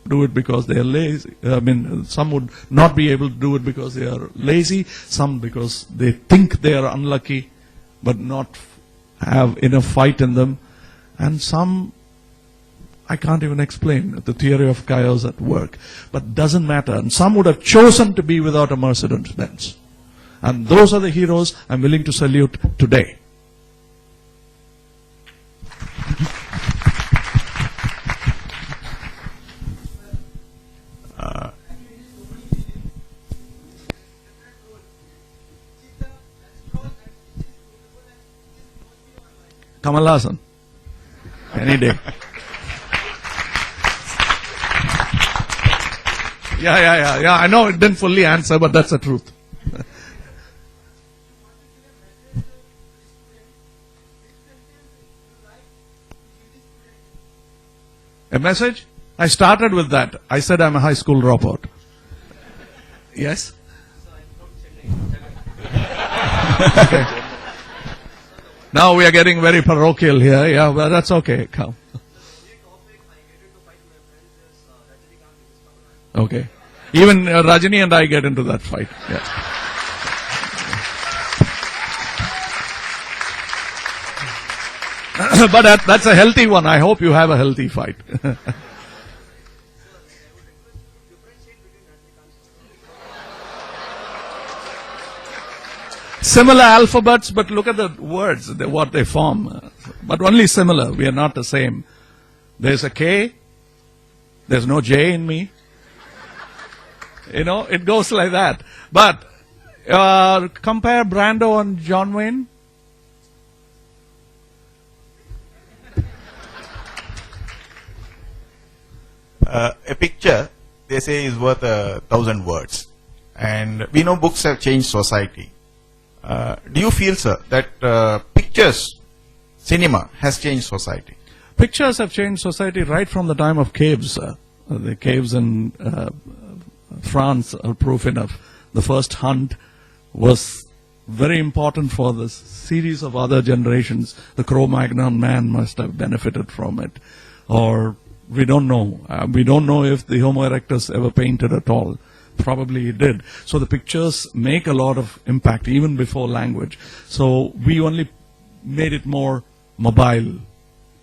do it because they are lazy. Some would not be able to do it because they are lazy, some because they think they are unlucky but not have enough fight in them, and some I can't even explain the theory of chaos at work, but doesn't matter. And some would have chosen to be without a Mercedes-Benz. And those are the heroes I'm willing to salute today. Kamal Hassan. Any day. Yeah. I know it didn't fully answer, but that's the truth. A message? I started with that. I said I'm a high school dropout. Yes? Okay. Now we are getting very parochial here. Yeah, but that's okay. Come. Okay. Even Rajini and I get into that fight. Yeah. But that's a healthy one. I hope you have a healthy fight. Similar alphabets, but look at the words, what they form. But only similar. We are not the same. There's a K. There's no J in me. You know, it goes like that. But compare Brando and John Wayne. A picture, they say, is worth 1,000 words. And we know books have changed society. Do you feel, sir, that pictures, cinema, has changed society? Pictures have changed society right from the time of caves. The caves in France are proof enough. The first hunt was very important for the series of other generations. The Cro-Magnon man must have benefited from it. Or we don't know. We don't know if the Homo erectus ever painted at all. Probably he did. So the pictures make a lot of impact even before language. So we only made it more mobile,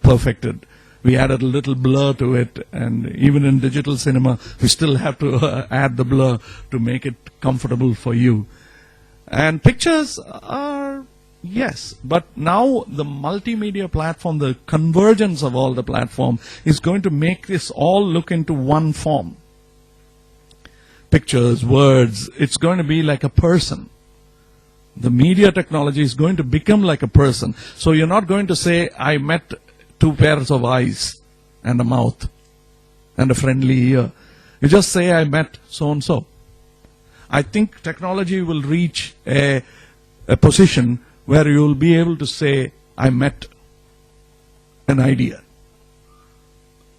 perfected. We added a little blur to it, and even in digital cinema, we still have to add the blur to make it comfortable for you. And pictures are, yes, but now the multimedia platform, the convergence of all the platform is going to make this all look into one form. Pictures, words, it's going to be like a person. The media technology is going to become like a person. So you're not going to say, I met two pairs of eyes and a mouth and a friendly ear. You just say, I met so-and-so. I think technology will reach a position where you will be able to say, I met an idea.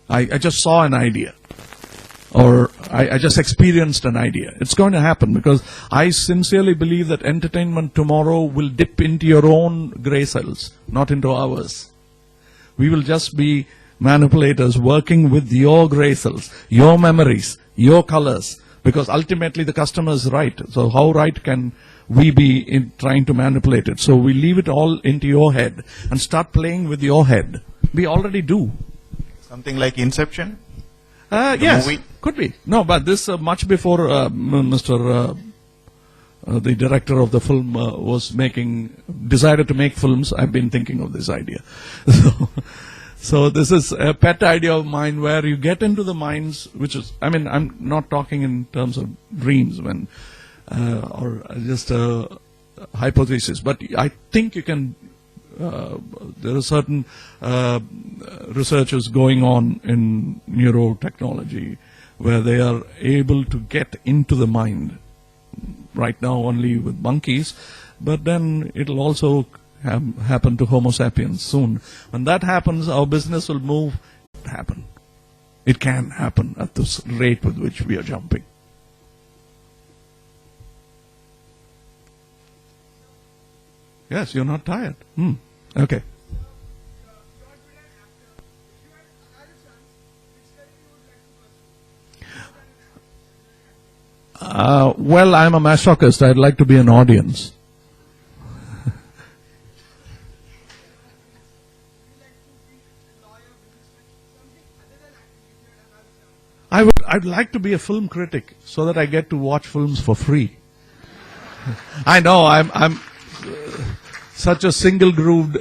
I just saw an idea. Or I just experienced an idea. It's going to happen because I sincerely believe that entertainment tomorrow will dip into your own gray cells, not into ours. We will just be manipulators working with your gray cells, your memories, your colors, because ultimately the customer is right. So how right can we be in trying to manipulate it? So we leave it all into your head and start playing with your head. We already do. Something like Inception? Yes, movie? Could be. No, but this much before Mr. The director of the film decided to make films. I've been thinking of this idea. So this is a pet idea of mine where you get into the minds, which is, I mean, I'm not talking in terms of dreams or just a hypothesis, but I think you can. There are certain researches going on in neurotechnology where they are able to get into the mind. Right now only with monkeys, but then it'll also happen to Homo sapiens soon. When that happens, our business will move. It can happen at this rate with which we are jumping. Yes, you're not tired. Okay. Well, I'm a masochist. I'd like to be an audience. I'd like to be a film critic so that I get to watch films for free. I know I'm such a single-grooved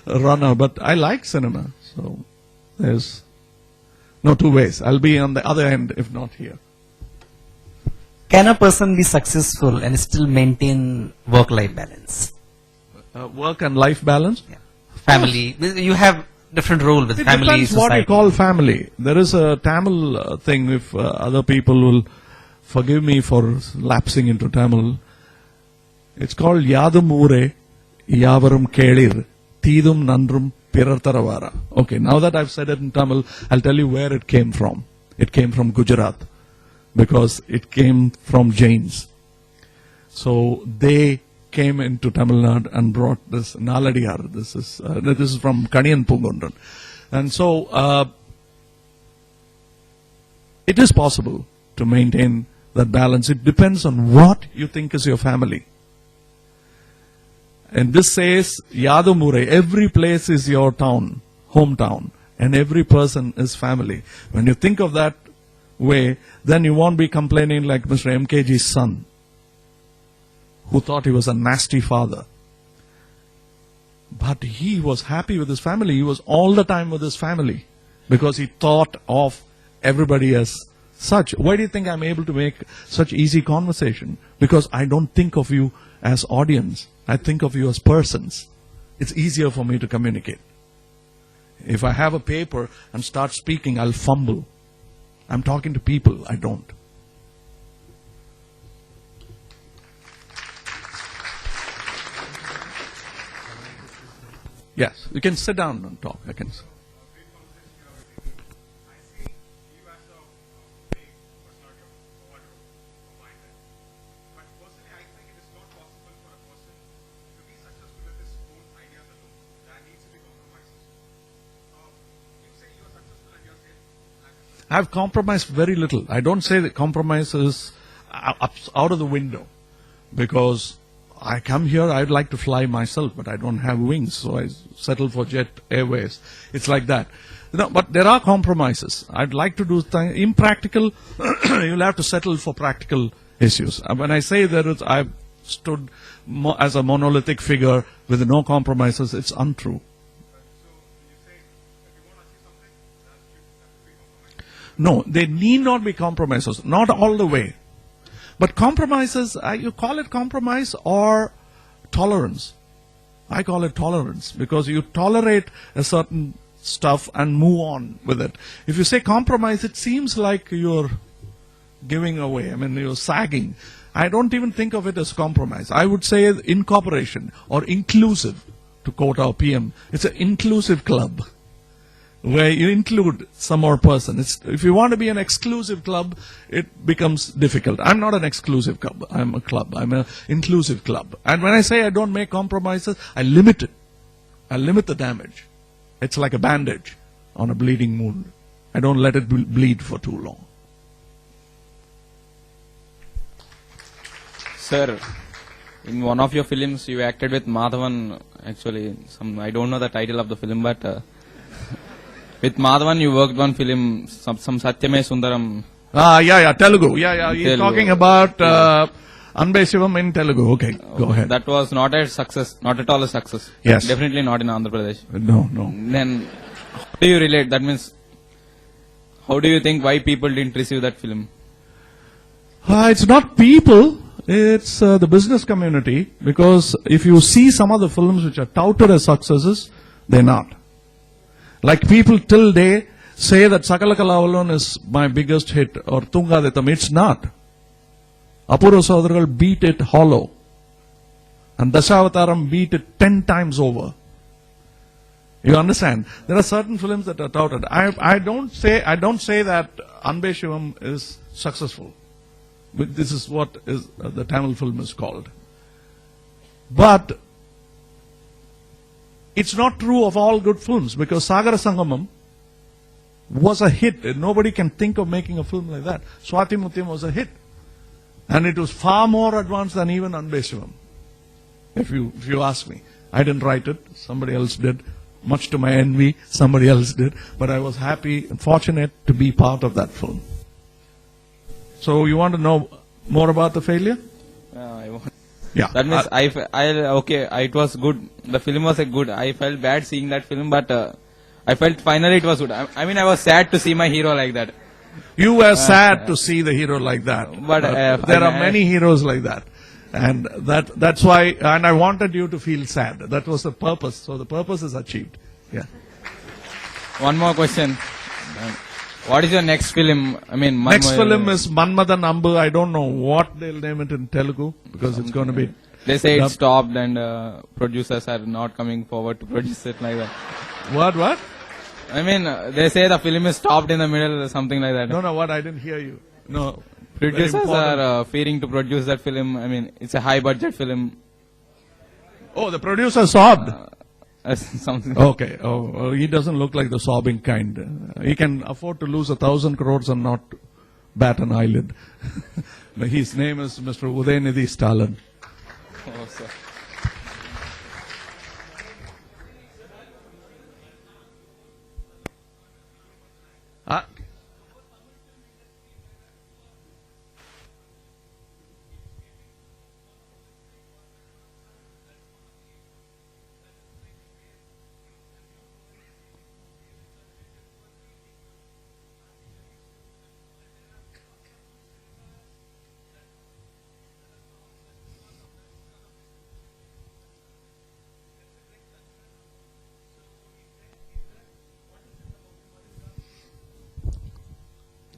runner, but I like cinema. So there's no two ways. I'll be on the other end, if not here. Can a person be successful and still maintain work-life balance? Work and life balance? Yeah. family. You have different role with It family, depends society. what you call family. There is a Tamil thing, if other people will forgive me for lapsing into Tamil. It's called Yadamure Yavarum Kelir Tidum Nandrum Pirartaravara. Okay, now that I've said it in Tamil, I'll tell you where it came from. It came from Gujarat, because it came from Jains. So they came into Tamil Nadu and brought this Naladiyar. This is from Kaniyan Pungundran. And so it is possible to maintain that balance. It depends on what you think is your family. And this says, Yadamure, every place is your town, hometown, and every person is family. When you think of that way, then you won't be complaining like Mr. MKG's son, who thought he was a nasty father. But he was happy with his family. He was all the time with his family, because he thought of everybody as such. Why do you think I'm able to make such easy conversation? Because I don't think of you as audience. I think of you as persons. It's easier for me to communicate. If I have a paper and start speaking, I'll fumble. I'm talking to people, I don't. Yes, you can sit down and talk. I can. I've compromised very little. I don't say that compromise is out of the window, because I come here, I'd like to fly myself, but I don't have wings, so I settle for Jet Airways. It's like that. But there are compromises. I'd like to do things impractical. You'll have to settle for practical issues. When I say that I've stood as a monolithic figure with no compromises, it's untrue. No, they need not be compromises, not all the way. But compromises, you call it compromise or tolerance. I call it tolerance, because you tolerate a certain stuff and move on with it. If you say compromise, it seems like you're giving away. I mean, you're sagging. I don't even think of it as compromise. I would say incorporation or inclusive, to quote our PM. It's an inclusive club, where you include some more person. If you want to be an exclusive club, it becomes difficult. I'm not an exclusive club. I'm a club. I'm an inclusive club. And when I say I don't make compromises, I limit it. I limit the damage. It's like a bandage on a bleeding wound. I don't let it bleed for too long. Sir, in one of your films, you acted with Madhavan. Actually, I don't know the title of the film, but with Madhavan, you worked on film, some Satyame Sundaram. Telugu. You're talking about Anbe Shivam in Telugu. Okay, go ahead. That was not a success, not at all a success. Yes. Definitely not in Andhra Pradesh. No. Then, how do you relate? That means, how do you think why people didn't receive that film? It's not people. It's the business community. Because if you see some of the films which are touted as successes, they're not. Like people till day say that Sakala Kalavalon is my biggest hit or Tunga Detam. It's not. Apurva Sodargal beat it hollow. And Dashavataram beat it 10 times over. You understand? There are certain films that are touted. I don't say that Anbe Shivam is successful. But this is what is the Tamil film is called. But it's not true of all good films, because Sagara Sangamam was a hit. Nobody can think of making a film like that. Swati Mutyam was a hit. And it was far more advanced than even Anbe Shivam. If you ask me. I didn't write it. Somebody else did. Much to my envy, somebody else did. But I was happy and fortunate to be part of that film. So you want to know more about the failure? I want. Yeah. That means it was good. The film was good. I felt bad seeing that film, but I felt finally it was good. I mean, I was sad to see my hero like that. You were sad to see the hero like that. But there are many heroes like that. And that's why, and I wanted you to feel sad. That was the purpose. So the purpose is achieved. Yeah. One more question. What is your next film? I mean, Next film is Manmadan Ambu. I don't know what they'll name it in Telugu because it's going to be. They say it stopped and producers are not coming forward to produce it like that. What? I mean, they say the film is stopped in the middle or something like that. No, what? I didn't hear you. No. Producers are fearing to produce that film. I mean, it's a high budget film. Oh, the producer sobbed. Something. Okay. Oh, he doesn't look like the sobbing kind. He can afford to lose 1,000 crores and not bat an eyelid. His name is Mr. Udayanidhi Stalin. Oh, sir.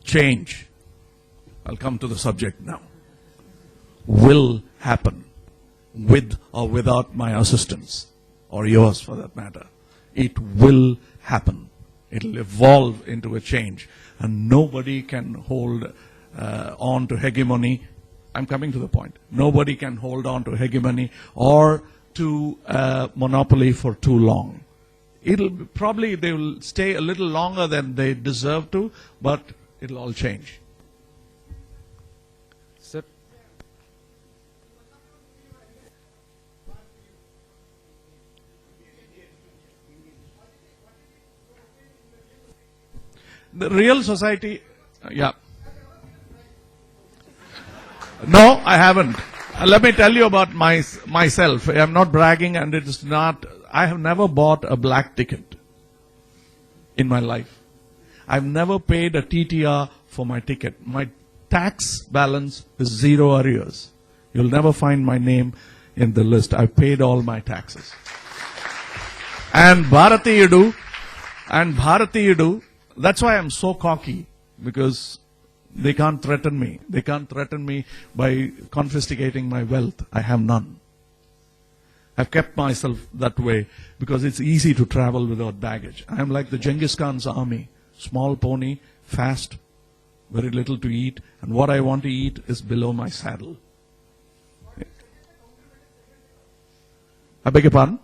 Change. I'll come to the subject now. Will happen with or without my assistance, or yours for that matter. It will happen. It'll evolve into a change, and nobody can hold on to hegemony. I'm coming to the point. Nobody can hold on to hegemony or to monopoly for too long. Probably they will stay a little longer than they deserve to, but it'll all change. Sir. The real society, yeah. No, I haven't. Let me tell you about myself. I'm not bragging, and it is not. I have never bought a black ticket in my life. I've never paid a TTR for my ticket. My tax balance is 0 arrears. You'll never find my name in the list. I paid all my taxes. And Bharatiyudu, that's why I'm so cocky, because they can't threaten me. They can't threaten me by confiscating my wealth. I have none. I've kept myself that way because it's easy to travel without baggage. I'm like the Genghis Khan's army. Small pony, fast, very little to eat, and what I want to eat is below my saddle. I beg your pardon?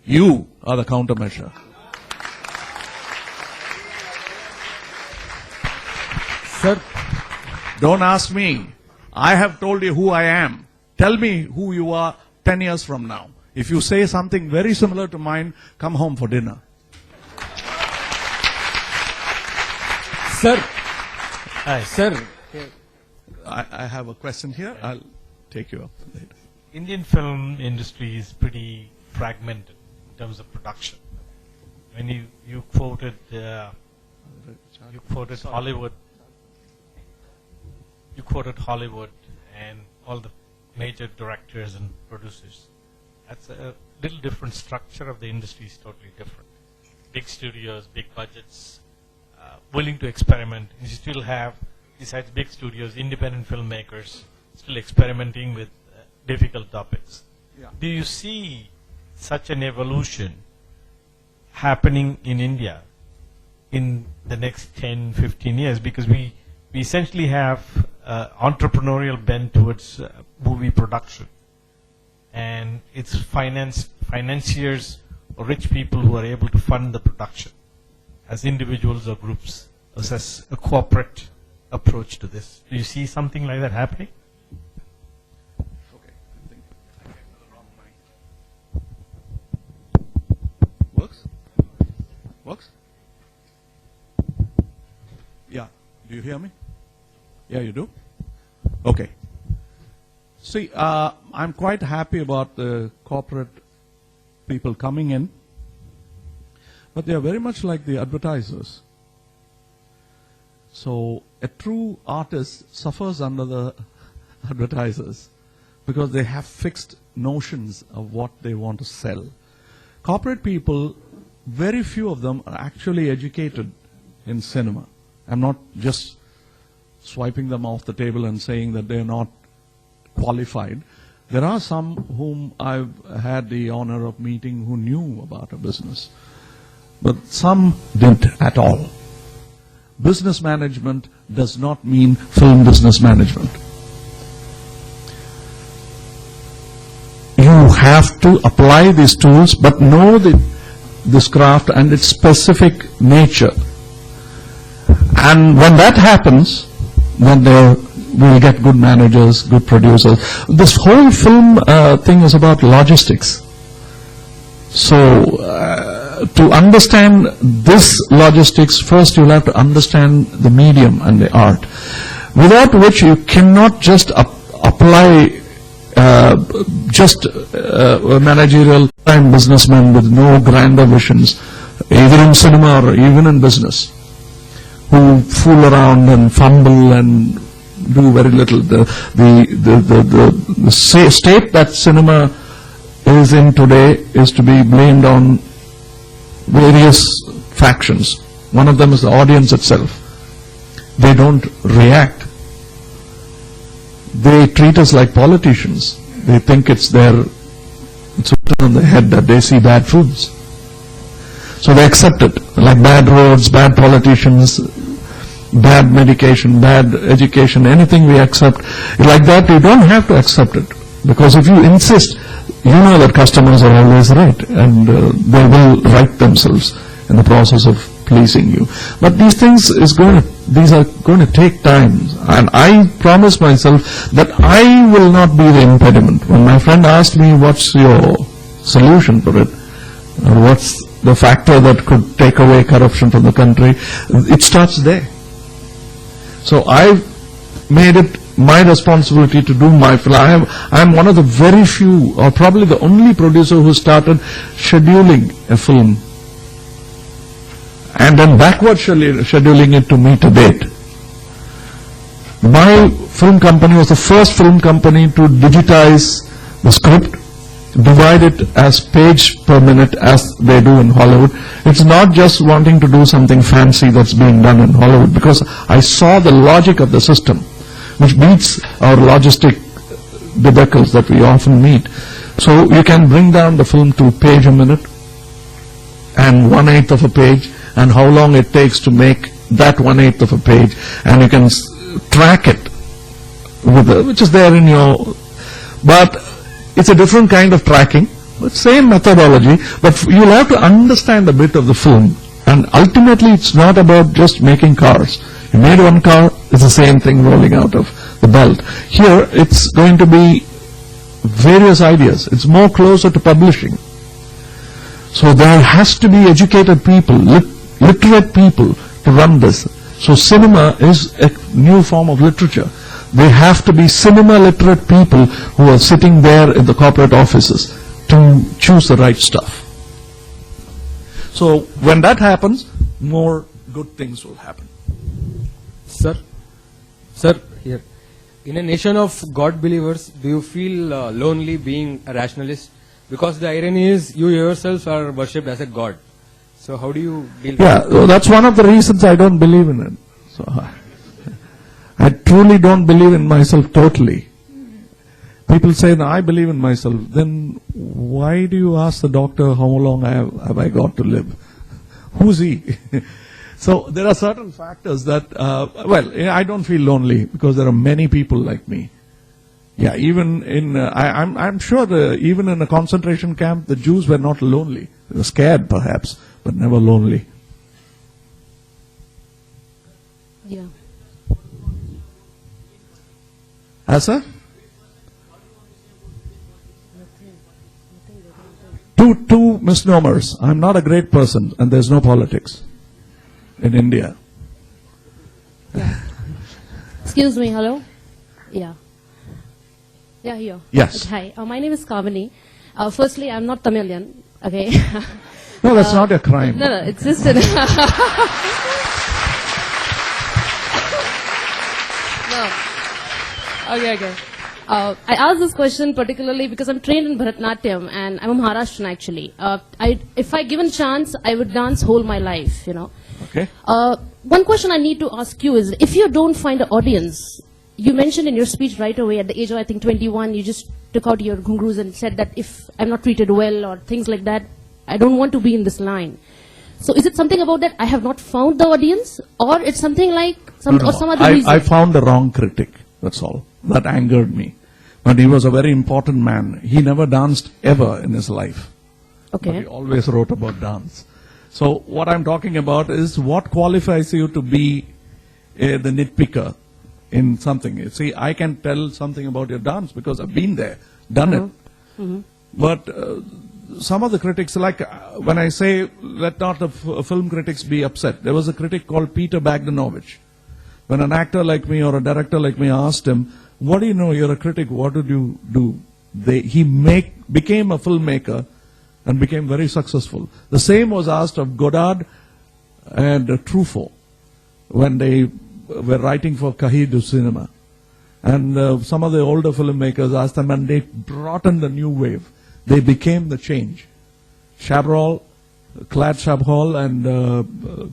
You are the countermeasure. Sir. Don't ask me. I have told you who I am. Tell me who you are 10 years from now. If you say something very similar to mine, come home for dinner. Sir. Hi. Sir. I have a question here. I'll take you up later. Indian film industry is pretty fragmented in terms of production. When you quoted Hollywood, and all the major directors and producers. That's a little different structure of the industry is totally different. Big studios, big budgets, willing to experiment. You still have, besides big studios, independent filmmakers still experimenting with difficult topics. Yeah. Do you see such an evolution happening in India in the next 10, 15 years? Because we essentially have entrepreneurial bent towards movie production. And it's financiers or rich people who are able to fund the production as individuals or groups, as a corporate approach to this. Do you see something like that happening? Okay, I think I came to the wrong mic. Works? Works? Yeah. Do you hear me? Yeah, you do? Okay. See, I'm quite happy about the corporate people coming in, but they are very much like the advertisers. So a true artist suffers under the advertisers because they have fixed notions of what they want to sell. Corporate people, very few of them are actually educated in cinema. I'm not just swiping them off the table and saying that they're not qualified. There are some whom I've had the honor of meeting who knew about a business, but some didn't at all. Business management does not mean film business management. You have to apply these tools, but know this craft and its specific nature. And when that happens, then we'll get good managers, good producers. This whole film thing is about logistics. So to understand this logistics, first you'll have to understand the medium and the art, without which you cannot just apply a managerial and businessman with no grander visions, either in cinema or even in business, who fool around and fumble and do very little. The state that cinema is in today is to be blamed on various factions. One of them is the audience itself. They don't react. They treat us like politicians. They think it's written on their head that they see bad foods. So they accept it, like bad roads, bad politicians, bad medication, bad education, anything we accept. Like that, you don't have to accept it. Because if you insist, you know that customers are always right, and they will right themselves in the process of pleasing you. But these things these are going to take time, and I promise myself that I will not be the impediment. When my friend asked me, what's your solution for it, or what's the factor that could take away corruption from the country, it starts there. So I've made it my responsibility to do my film. I'm one of the very few, or probably the only producer who started scheduling a film and then backward scheduling it to meet a date. My film company was the first film company to digitize the script, divide it as page per minute as they do in Hollywood. It's not just wanting to do something fancy that's being done in Hollywood, because I saw the logic of the system, which beats our logistic debacles that we often meet. So you can bring down the film to a page a minute and 1/8 of a page, and how long it takes to make that 1/8 of a page, and you can track it which is there in your, but it's a different kind of tracking, but same methodology, but you'll have to understand a bit of the film, and ultimately it's not about just making cars. You made one car, it's the same thing rolling out of the belt. Here it's going to be various ideas. It's more closer to publishing. So there has to be educated people, literate people to run this. So cinema is a new form of literature. They have to be cinema literate people who are sitting there in the corporate offices to choose the right stuff. So when that happens, more good things will happen. Sir, here. In a nation of God believers, do you feel lonely being a rationalist? Because the irony is, you yourselves are worshipped as a God. So how do you deal with that? Yeah, that's one of the reasons I don't believe in it. So I truly don't believe in myself totally. People say that I believe in myself. Then why do you ask the doctor how long have I got to live? Who's he? So there are certain factors that, I don't feel lonely because there are many people like me. Yeah, even in, I'm sure even in a concentration camp, the Jews were not lonely. They were scared perhaps, but never lonely. Yeah. Sir? Two misnomers. I'm not a great person, and there's no politics in India. Yeah. Excuse me, hello? Yeah. Yeah, here. Yes. Hi, my name is Kamini. Firstly, I'm not Tamilian, okay? No, that's not a crime. No, it's just an... Okay. I asked this question particularly because I'm trained in Bharatanatyam and I'm a Maharashtrian actually. If I given chance, I would dance whole my life, you know. Okay. One question I need to ask you is, if you don't find an audience, you mentioned in your speech right away at the age of I think 21, you just took out your ghungroos and said that if I'm not treated well or things like that, I don't want to be in this line. So is it something about that I have not found the audience, or it's something like some other reason? I found the wrong critic. That's all. That angered me. But he was a very important man. He never danced ever in his life. Okay. But he always wrote about dance. So what I'm talking about is what qualifies you to be the nitpicker in something. You see, I can tell something about your dance because I've been there, done it. Mm-hmm. But some of the critics, like when I say let not the film critics be upset, there was a critic called Peter Bogdanovich. When an actor like me or a director like me asked him, what do you know, you're a critic, what did you do? He became a filmmaker and became very successful. The same was asked of Godard and Truffaut when they were writing for Cahiers du Cinema. And some of the older filmmakers asked them, and they brought in the new wave. They became the change. Chabrol, Claude Chabrol, and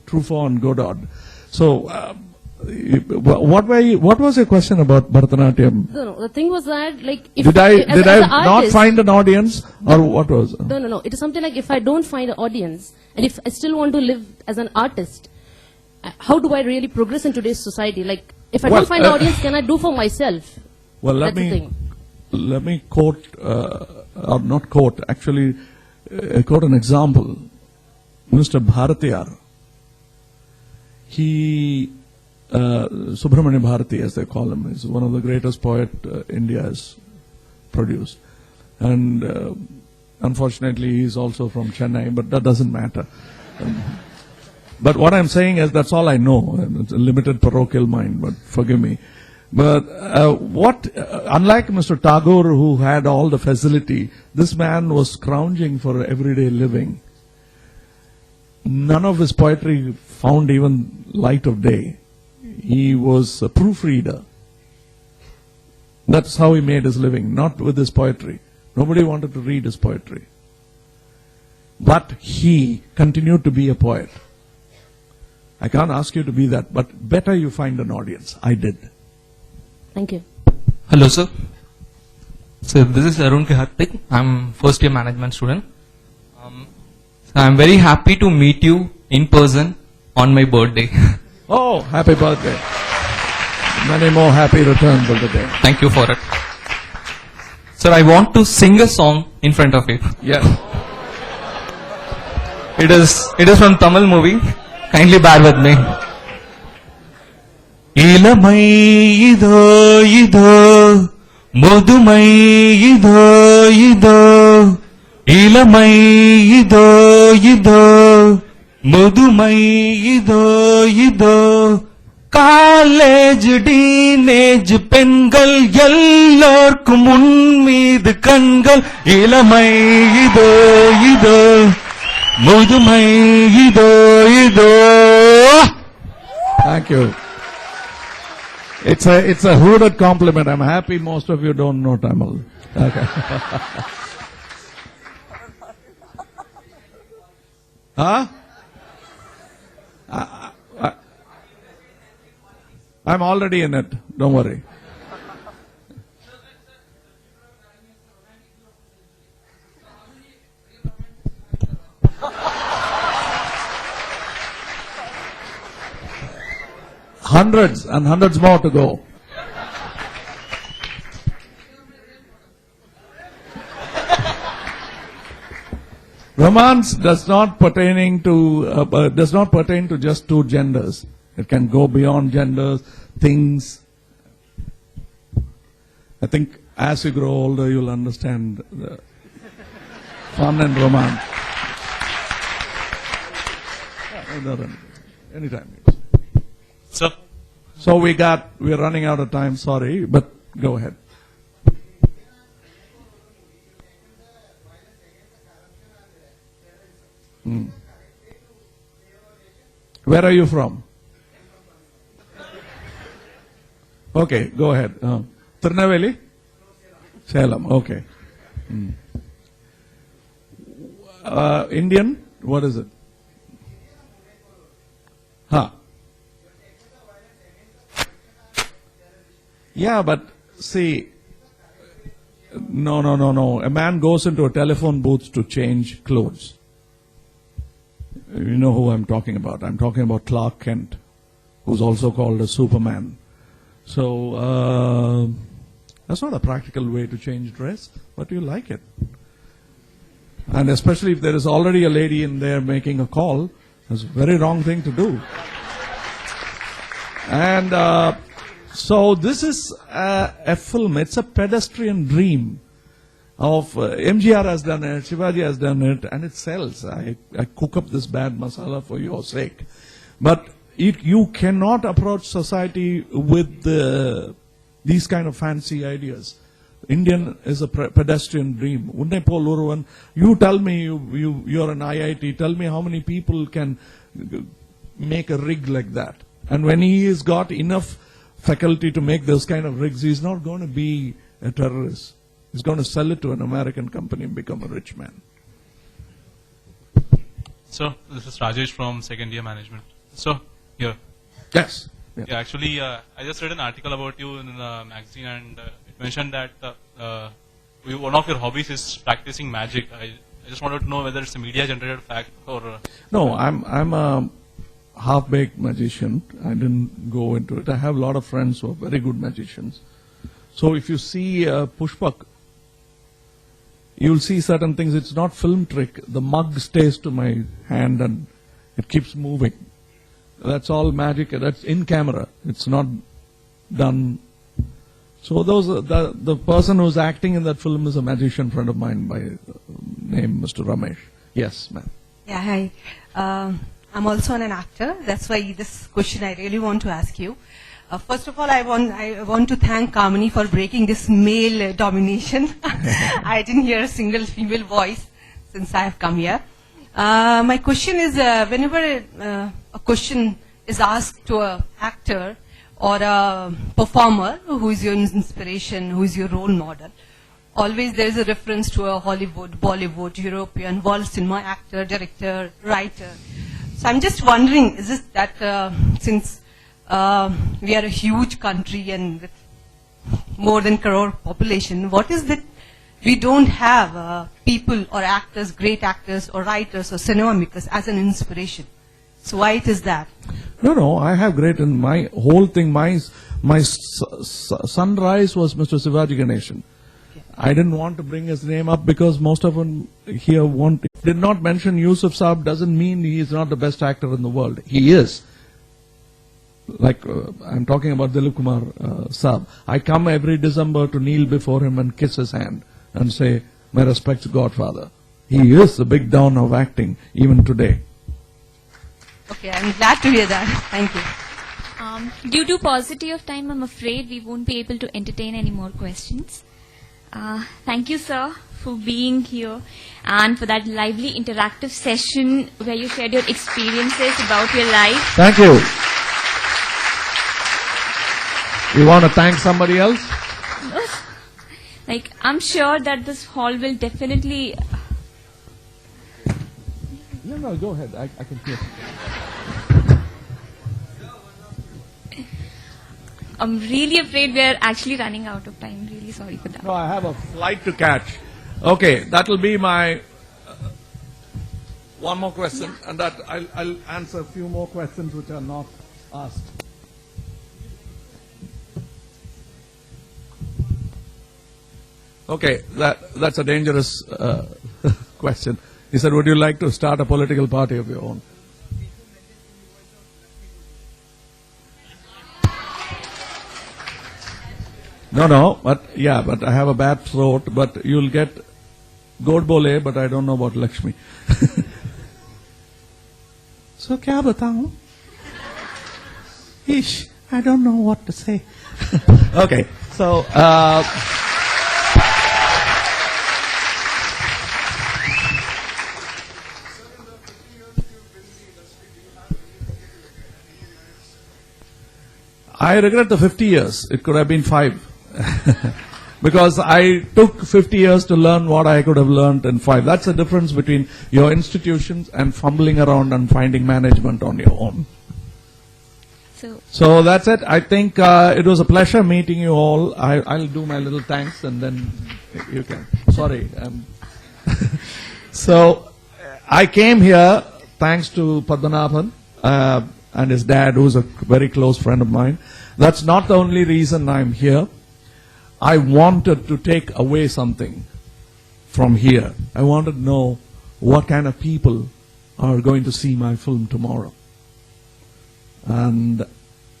Truffaut and Godard. So, what was your question about Bharatanatyam? No. The thing was that, like, if Did I as an not artist, find an audience, or what was? No. It is something like if I don't find an audience, and if I still want to live as an artist, how do I really progress in today's society? Like, if I don't find an audience, can I do for myself? Well, That's the thing. let me quote, or not quote, actually quote an example. Mr. Bharatiyar, he, Subramanya Bharati as they call him, is one of the greatest poet India has produced. And unfortunately he is also from Chennai, but that doesn't matter. But what I'm saying is that's all I know. It's a limited parochial mind, but forgive me. But unlike Mr. Tagore, who had all the facility, this man was scrounging for everyday living. None of his poetry found even light of day. He was a proofreader. That's how he made his living, not with his poetry. Nobody wanted to read his poetry. But he continued to be a poet. I can't ask you to be that, but better you find an audience. I did. Thank you. Hello, sir. So this is Arun Kihartik. I'm first year management student. I'm very happy to meet you in person on my birthday. Oh, happy birthday. Many more happy returns of the day. Thank you for it. Sir, I want to sing a song in front of you. Yes. It is from Tamil movie. Kindly bear with me. இளமை இதோ இதோ முதுமை இதோ இதோ இளமை இதோ இதோ முதுமை இதோ இதோ காலேஜ் டீனேஜ் பெண்கள் எல்லோர்க்கும் உன் மீது கண்கள் இளமை இதோ இதோ முதுமை இதோ இதோ. Thank you. It's a hooded compliment. I'm happy most of you don't know Tamil. Okay. Huh? I'm already in it. Don't worry. Hundreds and hundreds more to go. Romance does not pertain to just two genders. It can go beyond genders, things. I think as you grow older, you'll understand the fun and romance. Anytime. Sir. So we're running out of time, sorry, but go ahead. Where are you from? Okay, go ahead. Tirunelveli? Salem, okay. Indian, what is it? Huh. Yeah, but see, no. A man goes into a telephone booth to change clothes. You know who I'm talking about. I'm talking about Clark Kent, who's also called a Superman. So, that's not a practical way to change dress, but you like it. And especially if there is already a lady in there making a call, that's a very wrong thing to do. And so this is a film, it's a pedestrian dream of MGR has done it, Shivaji has done it, and it sells. I cook up this bad masala for your sake. But you cannot approach society with these kind of fancy ideas. Indian is a pedestrian dream. You tell me, you're an IIT, tell me how many people can make a rig like that. And when he has got enough faculty to make those kind of rigs, he's not going to be a terrorist. He's going to sell it to an American company and become a rich man. So, this is Rajesh from second year management. So, here. Yes. Yeah, actually, I just read an article about you in a magazine, and it mentioned that one of your hobbies is practicing magic. I just wanted to know whether it's a media generated fact or... No, I'm a half-baked magician. I didn't go into it. I have a lot of friends who are very good magicians. So if you see Pushpak, you'll see certain things. It's not film trick. The mug stays to my hand and it keeps moving. That's all magic. That's in camera. It's not done. So the person who's acting in that film is a magician friend of mine by name Mr. Ramesh. Yes, ma'am. Yeah, hi. I'm also an actor. That's why this question I really want to ask you. First of all, I want to thank Kamini for breaking this male domination. I didn't hear a single female voice since I have come here. My question is, whenever a question is asked to an actor or a performer who is your inspiration, who is your role model, always there is a reference to a Hollywood, Bollywood, European, world cinema actor, director, writer. So I'm just wondering, is it that since we are a huge country and with more than crore population, what is that we don't have people or actors, great actors or writers or cinema makers as an inspiration? So why it is that? No, I have great, and my whole thing, my sunrise was Mr. Shivaji Ganeshan. I didn't want to bring his name up because most of them here did not mention Yusuf Saab doesn't mean he is not the best actor in the world. He is. Like I'm talking about Dilip Kumar Saab. I come every December to kneel before him and kiss his hand and say, my respects, Godfather. He is the big down of acting even today. Okay, I'm glad to hear that. Thank you. Due to paucity of time, I'm afraid we won't be able to entertain any more questions. Thank you, sir, for being here and for that lively interactive session where you shared your experiences about your life. Thank you. You want to thank somebody else? Like, I'm sure that this hall will definitely... No, go ahead. I can hear. I'm really afraid we are actually running out of time. Really sorry for that. No, I have a flight to catch. Okay, that will be my one more question, and that I'll answer a few more questions which are not asked. Okay, that's a dangerous question. He said, would you like to start a political party of your own? No, but I have a bad throat, but you'll get God Bole, but I don't know about Lakshmi. So, kya bataun? Ish, I don't know what to say. Okay, so, I regret the 50 years. It could have been 5. Because I took 50 years to learn what I could have learned in 5. That's the difference between your institutions and fumbling around and finding management on your own. So that's it. I think it was a pleasure meeting you all. I'll do my little thanks and then you can. Sorry. So I came here thanks to Padmanabhan and his dad, who's a very close friend of mine. That's not the only reason I'm here. I wanted to take away something from here. I wanted to know what kind of people are going to see my film tomorrow. And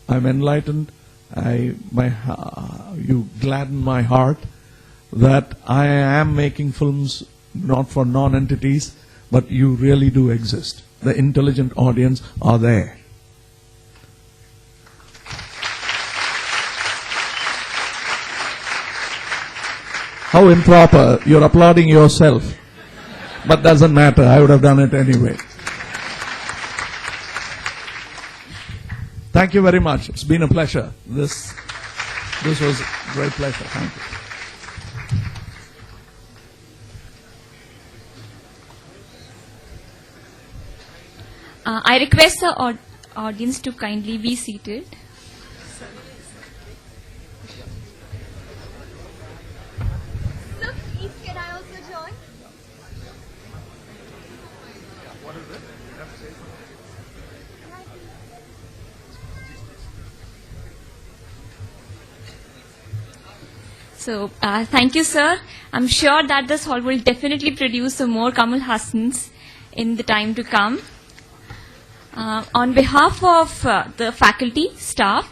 I'm enlightened. You gladden my heart that I am making films not for non-entities, but you really do exist. The intelligent audience are there. How improper. You're applauding yourself. But doesn't matter. I would have done it anyway. Thank you very much. It's been a pleasure. This was a great pleasure. Thank you. I request the audience to kindly be seated. So please, can I also join? So, thank you, sir. I'm sure that this hall will definitely produce some more Kamal Hassans in the time to come. On behalf of the faculty, staff,